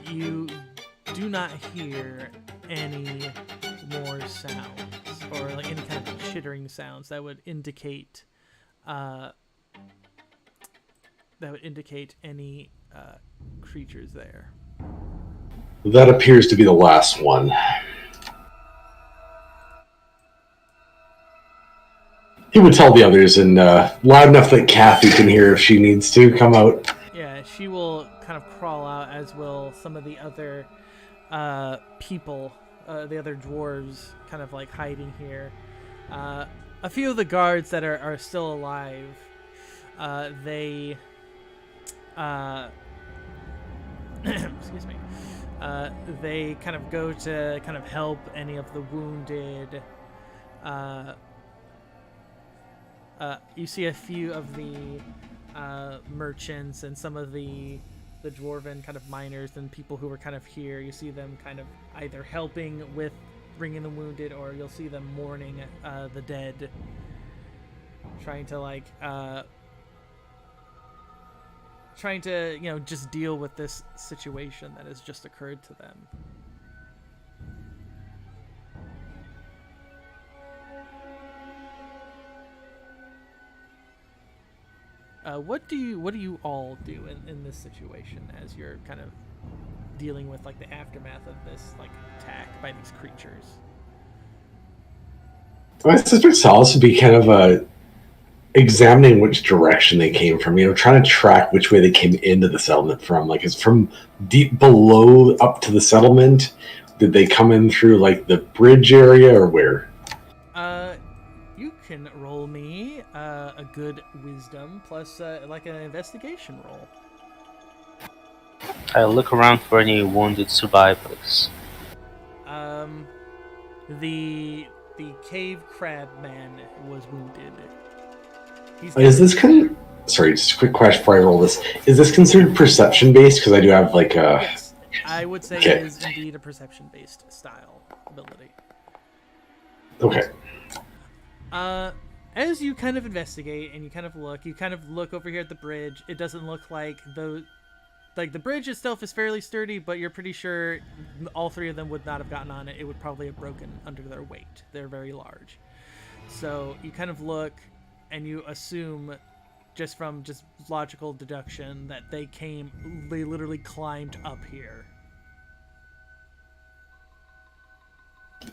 you do not hear any more sounds or like any kind of chittering sounds that would indicate any creatures there. That appears to be the last one. He would tell the others, and loud enough that Kathy can hear if she needs to come out. Yeah, she will kind of crawl out, as will some of the other people, the other dwarves, kind of like hiding here. A few of the guards that are still alive, they excuse me. They kind of go to kind of help any of the wounded. You see a few of the merchants and some of the dwarven kind of miners and people who were kind of here. You see them kind of either helping with bringing the wounded, or you'll see them mourning the dead, trying to like trying to, just deal with this situation that has just occurred to them. What do you all do in this situation as you're kind of dealing with like the aftermath of this like attack by these creatures? I suspect Solace would be kind of examining which direction they came from. Trying to track which way they came into the settlement from. Like, is from deep below up to the settlement? Did they come in through like the bridge area or where? You can roll me a good wisdom plus like an investigation roll. I'll look around for any wounded survivors. The cave crab man was wounded. Is this sorry, just a quick question before I roll this. Is this considered perception based? Because I do have like a. Yes, I would say Okay. it is indeed a perception based style ability. Okay. As you kind of investigate and you kind of look over here at the bridge. It doesn't look like the bridge itself is fairly sturdy, but you're pretty sure all three of them would not have gotten on it. It would probably have broken under their weight. They're very large. So you kind of look and you assume, just from logical deduction, that they literally climbed up here.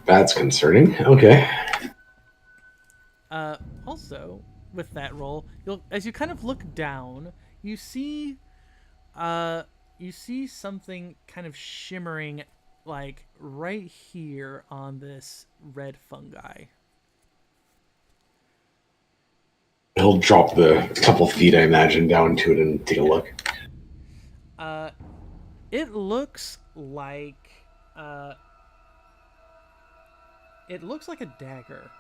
That's concerning. Okay. Also, with that roll, as you kind of look down, you see something kind of shimmering, like right here on this red fungi. He'll drop the couple feet, I imagine, down to it and take a look. It looks like a dagger.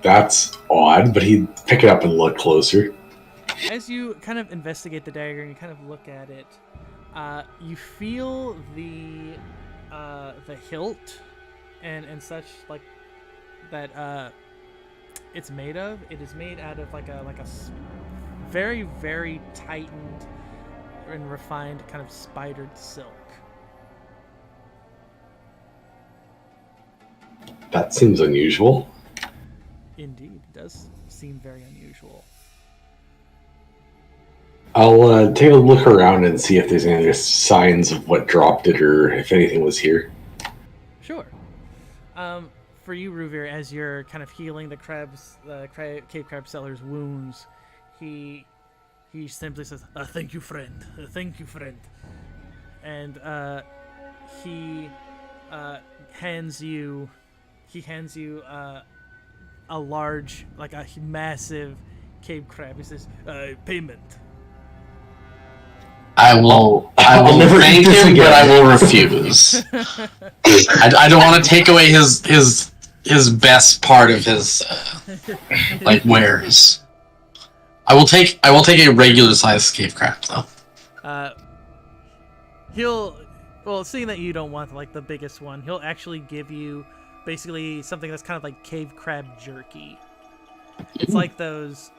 That's odd, but he'd pick it up and look closer. As you kind of investigate the dagger and you kind of look at it, you feel the hilt and such like that. It's made of. It is made out of like a very, very tightened and refined kind of spidered silk. That seems unusual. Indeed, it does seem very unusual. I'll take a look around and see if there's any other signs of what dropped it or if anything was here. Sure. For you, Ruvir, as you're kind of healing the cave crab seller's wounds, he simply says, "Thank you, friend. Thank you, friend." And he hands you a large, like a massive cave crab. He says, "Payment." I will never thank eat this him, again. but I will refuse. I don't want to take away his best part of his wares. I will take a regular sized cave crab though. Seeing that you don't want like the biggest one, he'll actually give you basically something that's kind of like cave crab jerky. It's like those.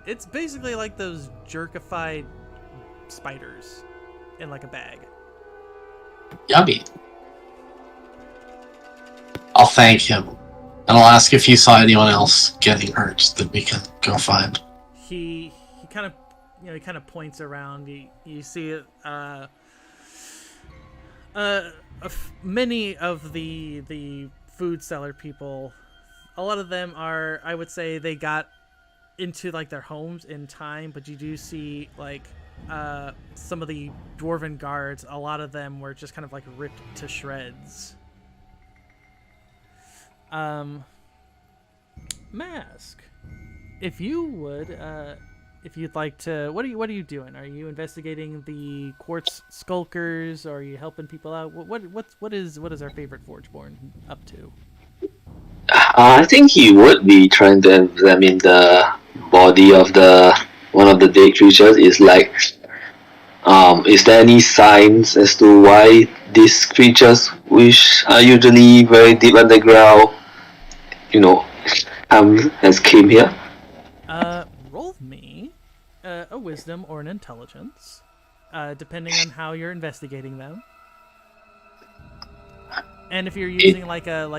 It's basically like those jerkified spiders in like a bag. Yummy. I'll thank him, and I'll ask if he saw anyone else getting hurt that we can go find. He kind of points around. You see many of the food seller people. A lot of them are, I would say, they got into like their homes in time, but you do see like some of the dwarven guards. A lot of them were just kind of like ripped to shreds. Mask, if you'd like to, what are you doing? Are you investigating the quartz skulkers? Or are you helping people out? What is our favorite Forgeborn up to? I think he would be trying to examine the body of one of the dead creatures. Is there any signs as to why these creatures, which are usually very deep underground, has came here? a wisdom or an intelligence, depending on how you're investigating them. And if you're using like a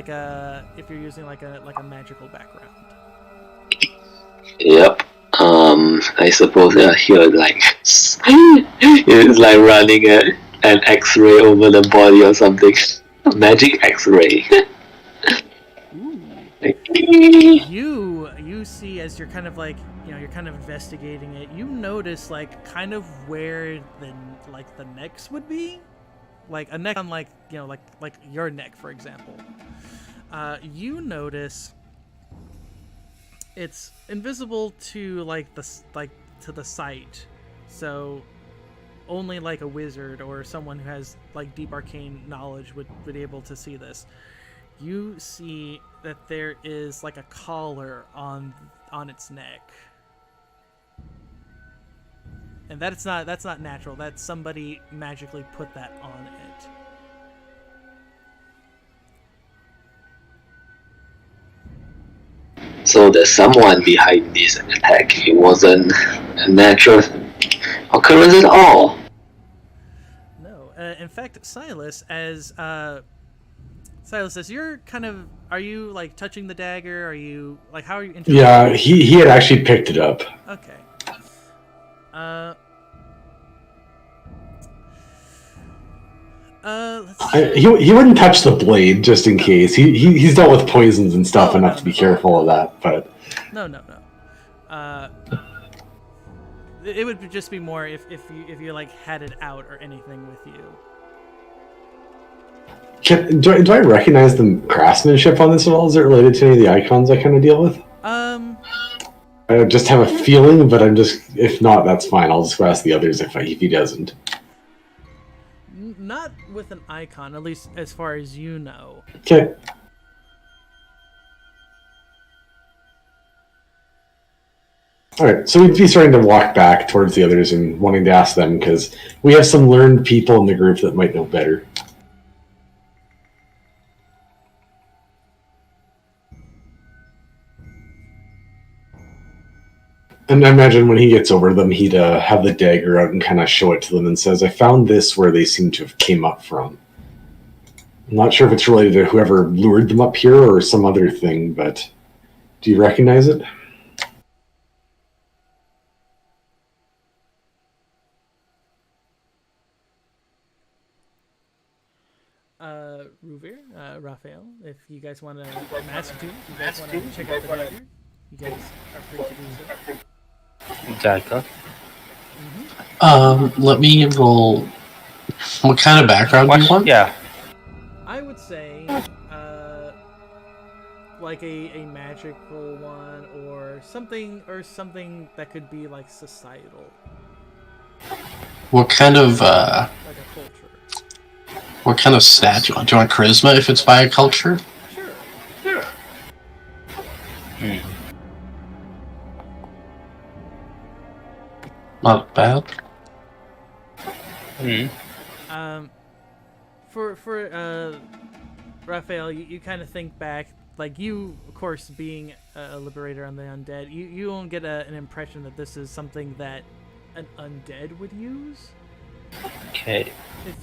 magical background. Yep. I suppose here like it's like running an X-ray over the body or something. Magic X-ray. You see as you're kind of like you're kind of investigating it. You notice like kind of where the necks would be, like a neck on like like your neck, for example. You notice it's invisible to to the sight, so only like a wizard or someone who has like deep arcane knowledge would be able to see this. You see that there is like a collar on its neck, and that's not natural. That's somebody magically put that on it. So there's someone behind this attack. It wasn't a natural occurrence at all. No, in fact, Silas, as you're kind of, are you like touching the dagger? Are you like, how are you? Yeah, he had actually picked it up. Okay. He wouldn't touch the blade just in case. He's dealt with poisons and stuff enough to be careful of that. But no. It would just be more if you like had it out or anything with you. Do I recognize the craftsmanship on this at all? Is it related to any of the icons I kind of deal with? I just have a feeling, but if not, that's fine. I'll just go ask the others if he doesn't. Not with an icon, at least as far as you know. Okay. Alright, so we'd be starting to walk back towards the others and wanting to ask them, because we have some learned people in the group that might know better. And I imagine when he gets over to them, he'd have the dagger out and kind of show it to them and says, I found this where they seem to have came up from. I'm not sure if it's related to whoever lured them up here or some other thing, but do you recognize it? Ruvir, Raphael, if you guys want to mask too, if you guys want to check out the dagger, you guys are free to do so. Exactly. Let me roll. What kind of background do you want? I would say, like a magical one, or something that could be like societal. What kind of like a culture. What kind of stat do you want? Do you want charisma if it's by a culture? Sure. Not bad. For Raphael, you kind of think back, like you, of course, being a liberator on the undead, you won't get an impression that this is something that an undead would use. Okay.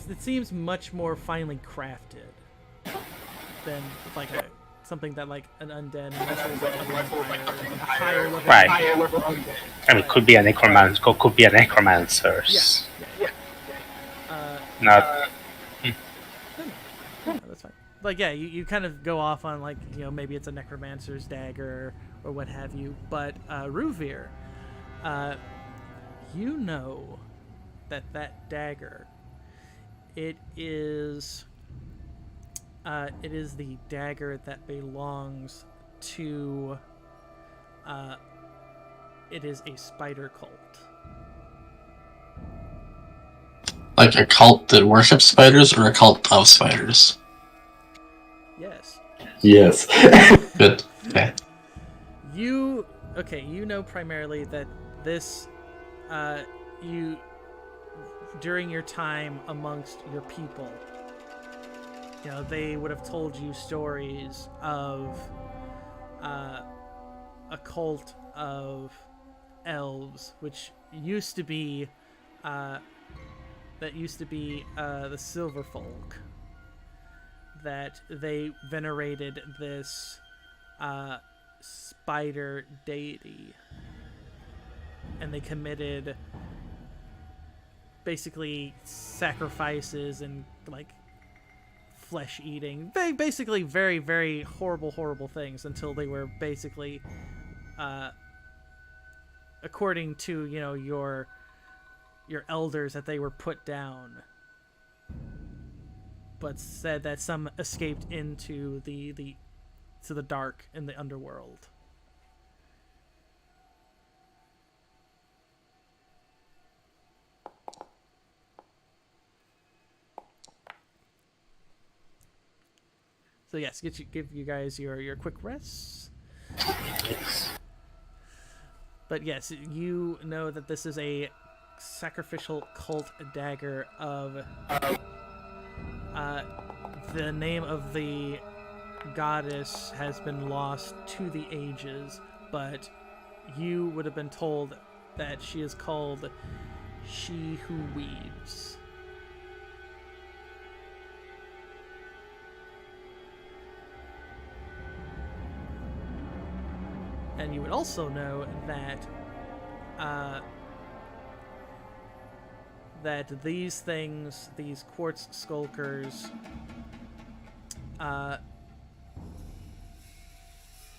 It seems much more finely crafted than like something that like an undead, unless it's like a higher level. Right. I mean, it could be a necromancer. Could be a necromancer. Yeah. Not. No, that's fine. Like, yeah, you kind of go off on, like, maybe it's a necromancer's dagger or what have you. But, Ruvir, you know that dagger, it is the dagger that belongs to, it is a spider cult. Like a cult that worships spiders, or a cult of spiders? Yes. Good. Okay. You know primarily that this, during your time amongst your people, they would have told you stories of a cult of elves, which used to be the Silver Folk. That they venerated this spider deity, and they committed basically sacrifices and like flesh eating, basically very, very horrible things until they were basically according to your elders that they were put down, but said that some escaped into the dark in the underworld. So yes, give you guys your quick rests. But yes, you know that this is a sacrificial cult dagger of the name of the goddess has been lost to the ages, but you would have been told that she is called She Who Weaves. And you would also know that that these things, these quartz skulkers,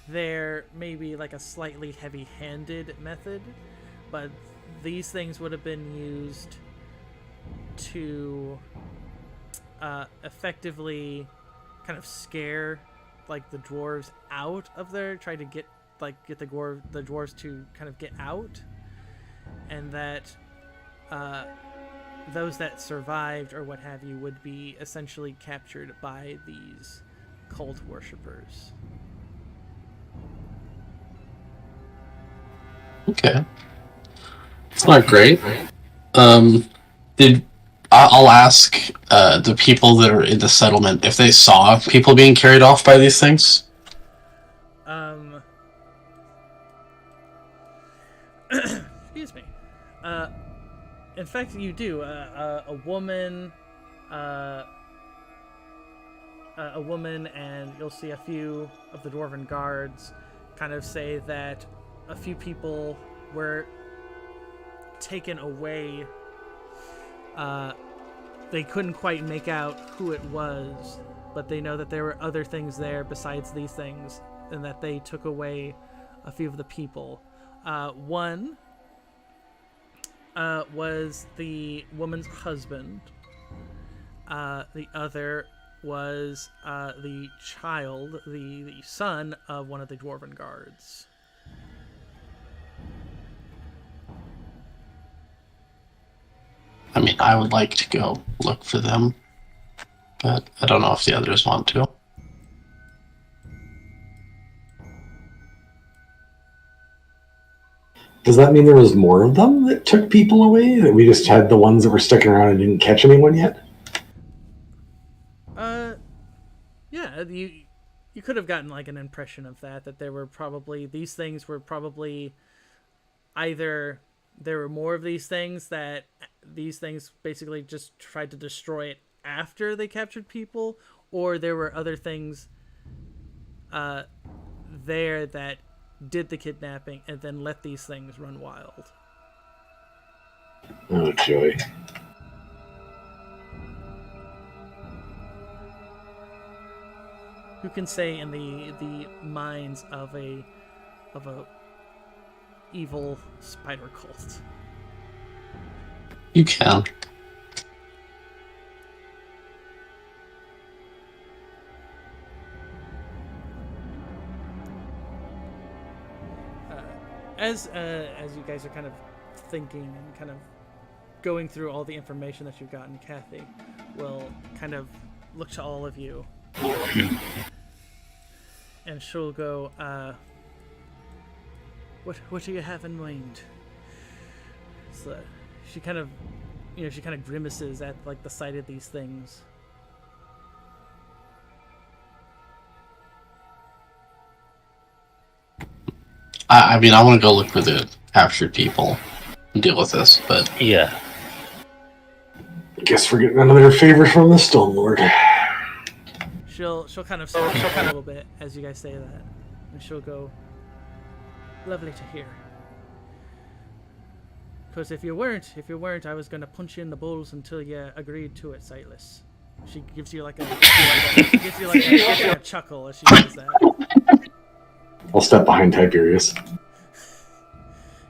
they're maybe like a slightly heavy-handed method, but these things would have been used to effectively kind of scare like the dwarves out of there, try to get the dwarves to kind of get out, and that those that survived or what have you would be essentially captured by these cult worshippers. Okay. It's not great. I'll ask the people that are in the settlement if they saw people being carried off by these things. Excuse me. In fact, you do. A woman, and you'll see a few of the dwarven guards kind of say that a few people were taken away. They couldn't quite make out who it was, but they know that there were other things there besides these things, and that they took away a few of the people. One was the woman's husband. The other was the child, the son of one of the dwarven guards. I mean, I would like to go look for them, but I don't know if the others want to. Does that mean there was more of them that took people away? That we just had the ones that were sticking around and didn't catch anyone yet? Yeah, you could have gotten like an impression of that there were probably, these things were probably either there were more of these things that these things basically just tried to destroy it after they captured people, or there were other things there that did the kidnapping and then let these things run wild. Oh, joy. Who can say in the minds of a evil spider cult? You can. As you guys are kind of thinking and kind of going through all the information that you've gotten, Kathy will kind of look to all of you, and she'll go, "What do you have in mind?" So she kind of, she kind of grimaces at like the sight of these things. I mean, I want to go look for the captured people and deal with this, but Yeah. Guess we're getting another favor from the Stone Lord. She'll kind of smile a little bit as you guys say that, and she'll go, "Lovely to hear. Because if you weren't, I was gonna punch you in the balls until you agreed to it, Sightless." She gives you like a chuckle as she says that. I'll step behind Tiberius.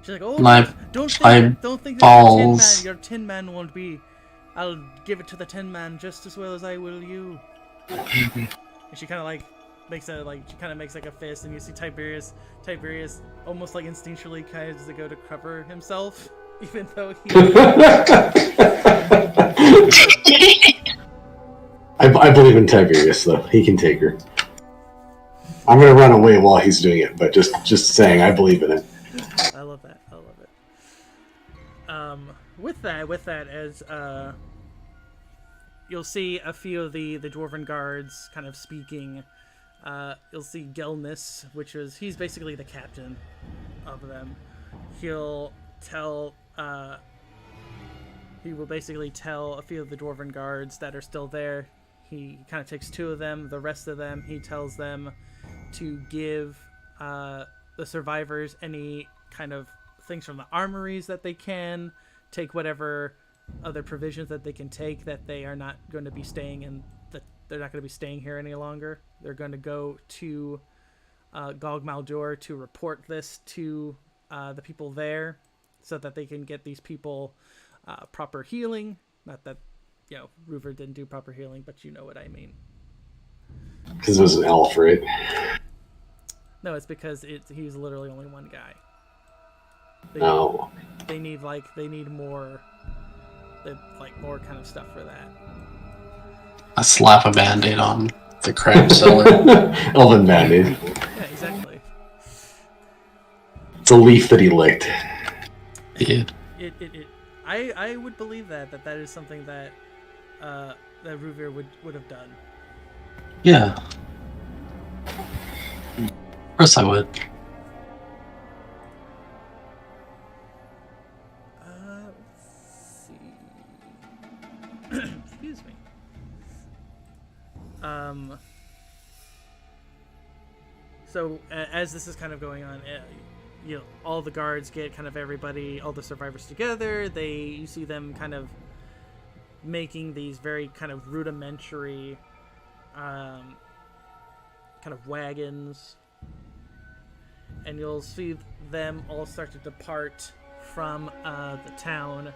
She's like, "Oh, My don't think that balls. your tin man won't be. I'll give it to the tin man just as well as I will you." And she kind of like makes a fist, and you see Tiberius almost like instinctually kind of to go to cover himself, even though he. I believe in Tiberius though. He can take her. I'm gonna run away while he's doing it, but just saying, I believe in him. I love that. With that, as you'll see a few of the dwarven guards kind of speaking. You'll see Gelnus, he's basically the captain of them. He will basically tell a few of the dwarven guards that are still there. He kind of takes two of them. The rest of them, he tells them to give the survivors any kind of things from the armories that they can. Take whatever other provisions that they can take, that they are not going to be staying they're not going to be staying here any longer. They're going to go to Gog Maldur to report this to the people there, so that they can get these people proper healing. Not that, Ruver didn't do proper healing, but you know what I mean. Because it was an elf, right? No, it's because he's literally only one guy. They need more, more kind of stuff for that. I slap a band-aid on the crab cellar. Elven band-aid. Yeah, exactly. It's a leaf that he licked. Yeah. I would believe that is something that that Ruvir would have done. Yeah. Of course I would. Let's see. Excuse me. So as this is kind of going on, all the guards get kind of all the survivors together. You see them kind of making these very kind of rudimentary kind of wagons, and you'll see them all start to depart from the town,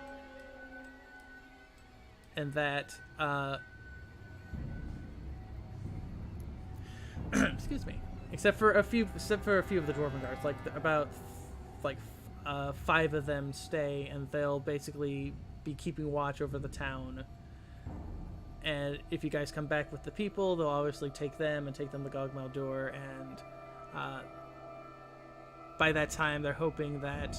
and that excuse me, except for a few of the dwarven guards, about 5 of them stay, and they'll basically be keeping watch over the town. And if you guys come back with the people, they'll obviously take them to Gog Maldur, and by that time they're hoping that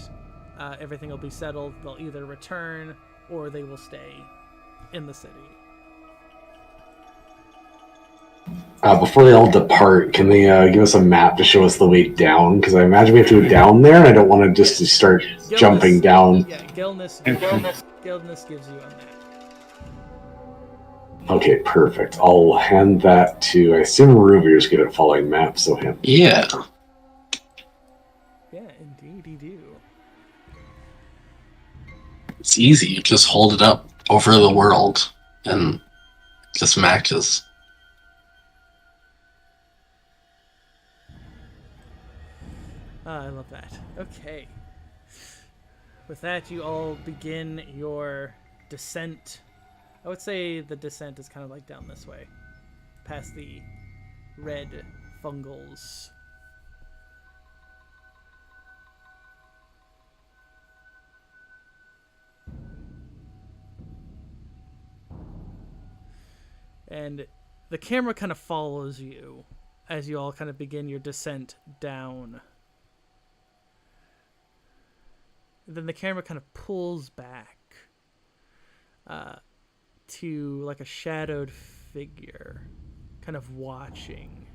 everything will be settled. They'll either return or they will stay in the city. Before they all depart, can they give us a map to show us the way down? Because I imagine we have to go down there, and I don't want to just start jumping down. Yeah, Gelnus gives you a map. Okay, perfect. I'll hand that to, I assume Ruvir's good at following maps, so him. Yeah. Yeah, indeed you do. It's easy. You just hold it up over the world and just matches. I love that. Okay. With that, you all begin your descent. I would say the descent is kind of like down this way, past the red fungals. And the camera kind of follows you as you all kind of begin your descent down. And then the camera kind of pulls back to like a shadowed figure kind of watching.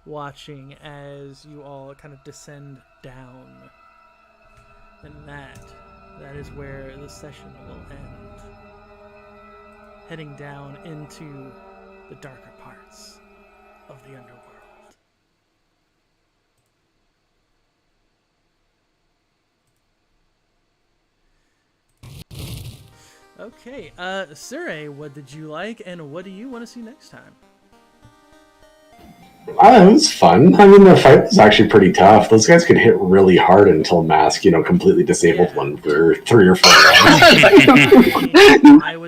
watching as you all kind of descend down. And that is where the session will end. Heading down into the darker parts of the underworld. Okay, Sure, what did you like, and what do you want to see next time? It was fun. I mean, the fight was actually pretty tough. Those guys could hit really hard until Mask, completely disabled one for 3 or 4 rounds.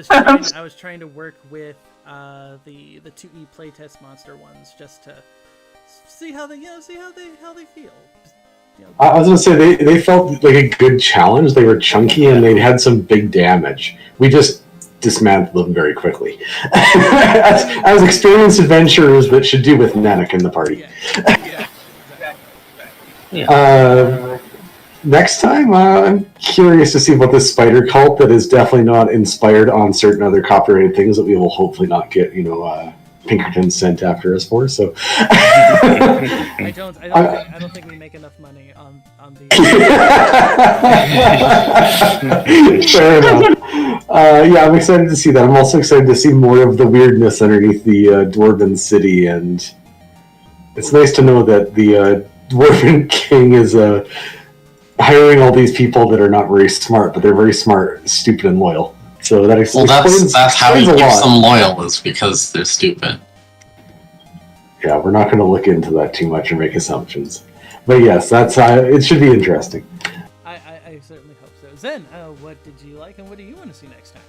I was trying to work with the 2E playtest monster ones just to see how they feel. I was gonna say they felt like a good challenge. They were chunky and they had some big damage. We just dismantled them very quickly, as experienced adventurers that should do with Nanak in the party. Next time, I'm curious to see what this spider cult that is definitely not inspired on certain other copyrighted things that we will hopefully not get, Pinkerton sent after us for. So I don't think we make enough money on the. Fair enough. I'm excited to see that. I'm also excited to see more of the weirdness underneath the Dwarven city, and it's nice to know that the Dwarven King is hiring all these people that are not very smart, but they're very smart, stupid, and loyal. So that's how he keeps them loyal, is because they're stupid. Yeah, we're not going to look into that too much or make assumptions. But yes, that's it should be interesting. I certainly hope so. Zen, what did you like, and what do you want to see next time?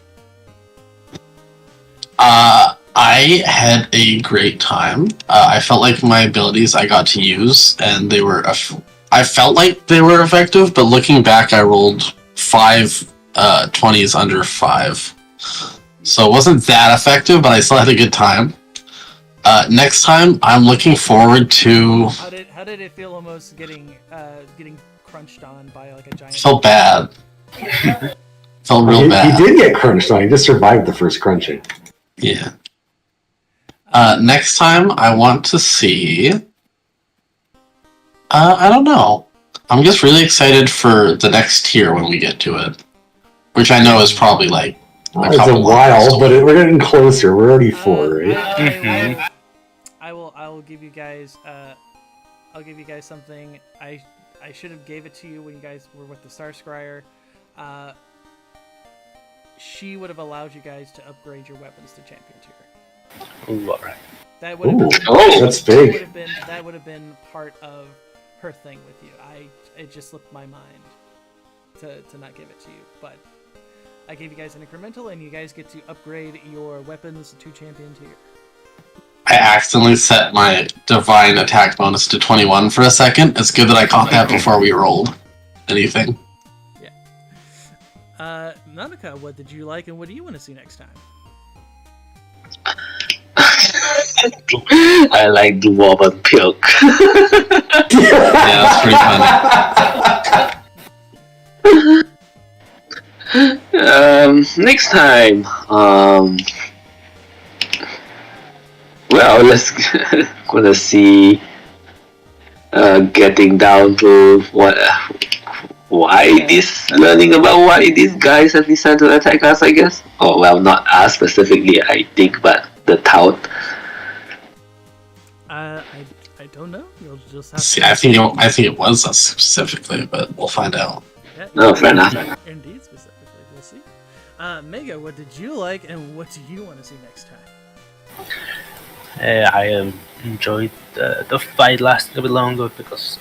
I had a great time. I felt like my abilities I got to use, and they were. I felt like they were effective, but looking back, I rolled 5 20s under 5. So it wasn't that effective, but I still had a good time. Next time, I'm looking forward to... How did it feel almost getting crunched on by like a giant... Felt bad. Felt real bad. He did get crunched on. He just survived the first crunching. Yeah. Next time, I want to see... I don't know. I'm just really excited for the next tier when we get to it. Which I know is probably like... it's a while, but we're getting closer. We're already 4, right? I will give you guys... I'll give you guys something. I should have gave it to you when you guys were with the Star Scryer. She would have allowed you guys to upgrade your weapons to champion tier. Ooh, alright. That would have that's big. That would have been part of her thing with you. It just slipped my mind to not give it to you, but I gave you guys an incremental, and you guys get to upgrade your weapons to champion tier. I accidentally set my divine attack bonus to 21 for a second. It's good that I caught that before we rolled anything. Yeah. Nanaka, what did you like, and what do you want to see next time? I like the Dwarven Pilk. Yeah, that's pretty funny. Next time, well, let's gonna see. Getting down to learning about why these guys have decided to attack us, I guess. Oh well, not us specifically, I think, but the tout. I don't know. You'll just have See, to... I think it was us specifically, but we'll find out. Yeah, no, fair enough. Indeed, specifically, we'll see. Mega, what did you like, and what do you want to see next time? I enjoyed the fight lasting a bit longer because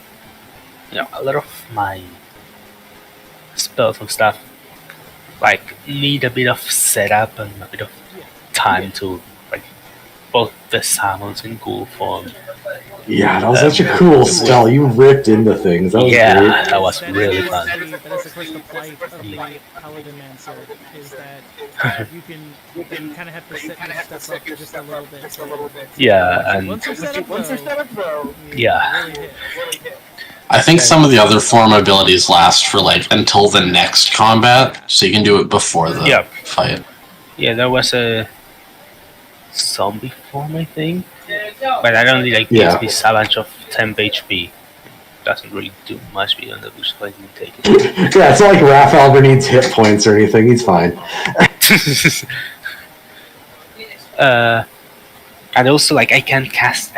a lot of my spells and stuff need a bit of setup and a bit of time to both the summons in ghoul form. Yeah, that was such a cool spell. You ripped into things. That was great. That was really fun. That is, of course, the plight of the Paladin Mancer, is that you can kind of have to set your stuff up just a little bit. Yeah, and once you're set up, though, yeah. really hit. I think some of the other form abilities last for until the next combat, so you can do it before the fight. Yeah, there was a zombie form, I think, But that only like Yeah. gives me savage of 10 HP. Doesn't really do much beyond that, which is why I didn't take it. Yeah, it's not like Raph Albert needs hit points or anything. He's fine. And also, like, I can cast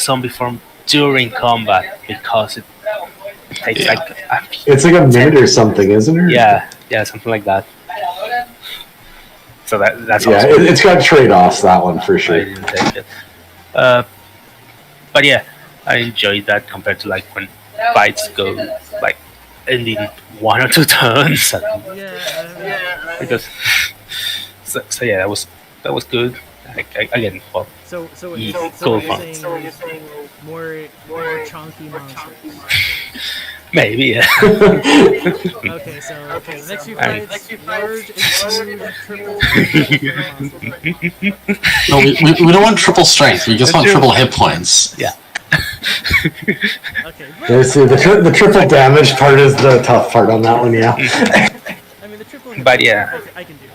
zombie form during combat because it takes like It's like a minute or something, isn't it? yeah, something like that. So that's Yeah, also it's got trade-offs, that one, for I sure. didn't take it. But yeah, I enjoyed that compared to like when fights go like ending 1 or 2 turns. Yeah. Because so yeah, that was good. Again, well, So cool you're fun. saying more chunky monsters. Maybe, yeah. Okay, so the next few fights, large and huge triple monsters. No, we don't want triple strength. We just want triple hit points. Yeah. Okay, Yeah, see, the triple damage part is the tough part on that one, yeah. I mean the triple. But yeah. I can do.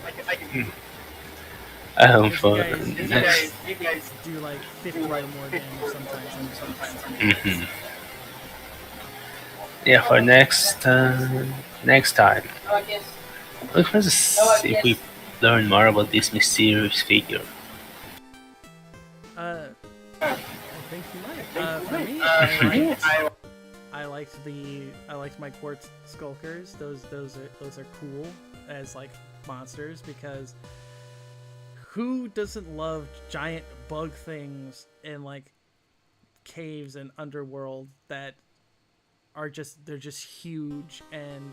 For You guys do like 50 or more damage sometimes. Yeah, for next time. Let's see if we learn more about this mysterious figure. I think you might. For me, I liked my quartz skulkers. Those are cool as like monsters because who doesn't love giant bug things in like caves and underworld that are they're just huge and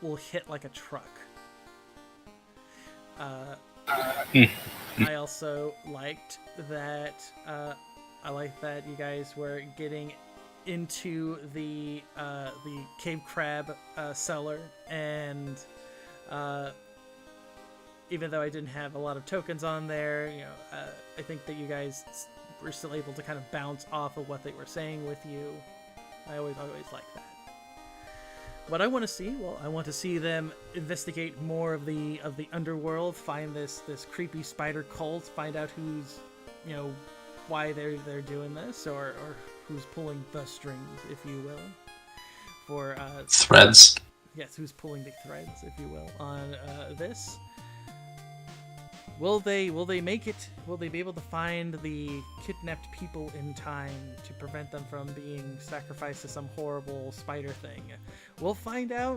will hit like a truck. I also liked that you guys were getting into the cave crab cellar, and even though I didn't have a lot of tokens on there, I think that you guys were still able to kind of bounce off of what they were saying with you. I always like that. What I want to see, I want to see them investigate more of the underworld, find this creepy spider cult, find out who's, why they're doing this, or who's pulling the strings, if you will, for Threads. Yes, who's pulling the threads, if you will, on this. Will they make it? Will they be able to find the kidnapped people in time to prevent them from being sacrificed to some horrible spider thing? We'll find out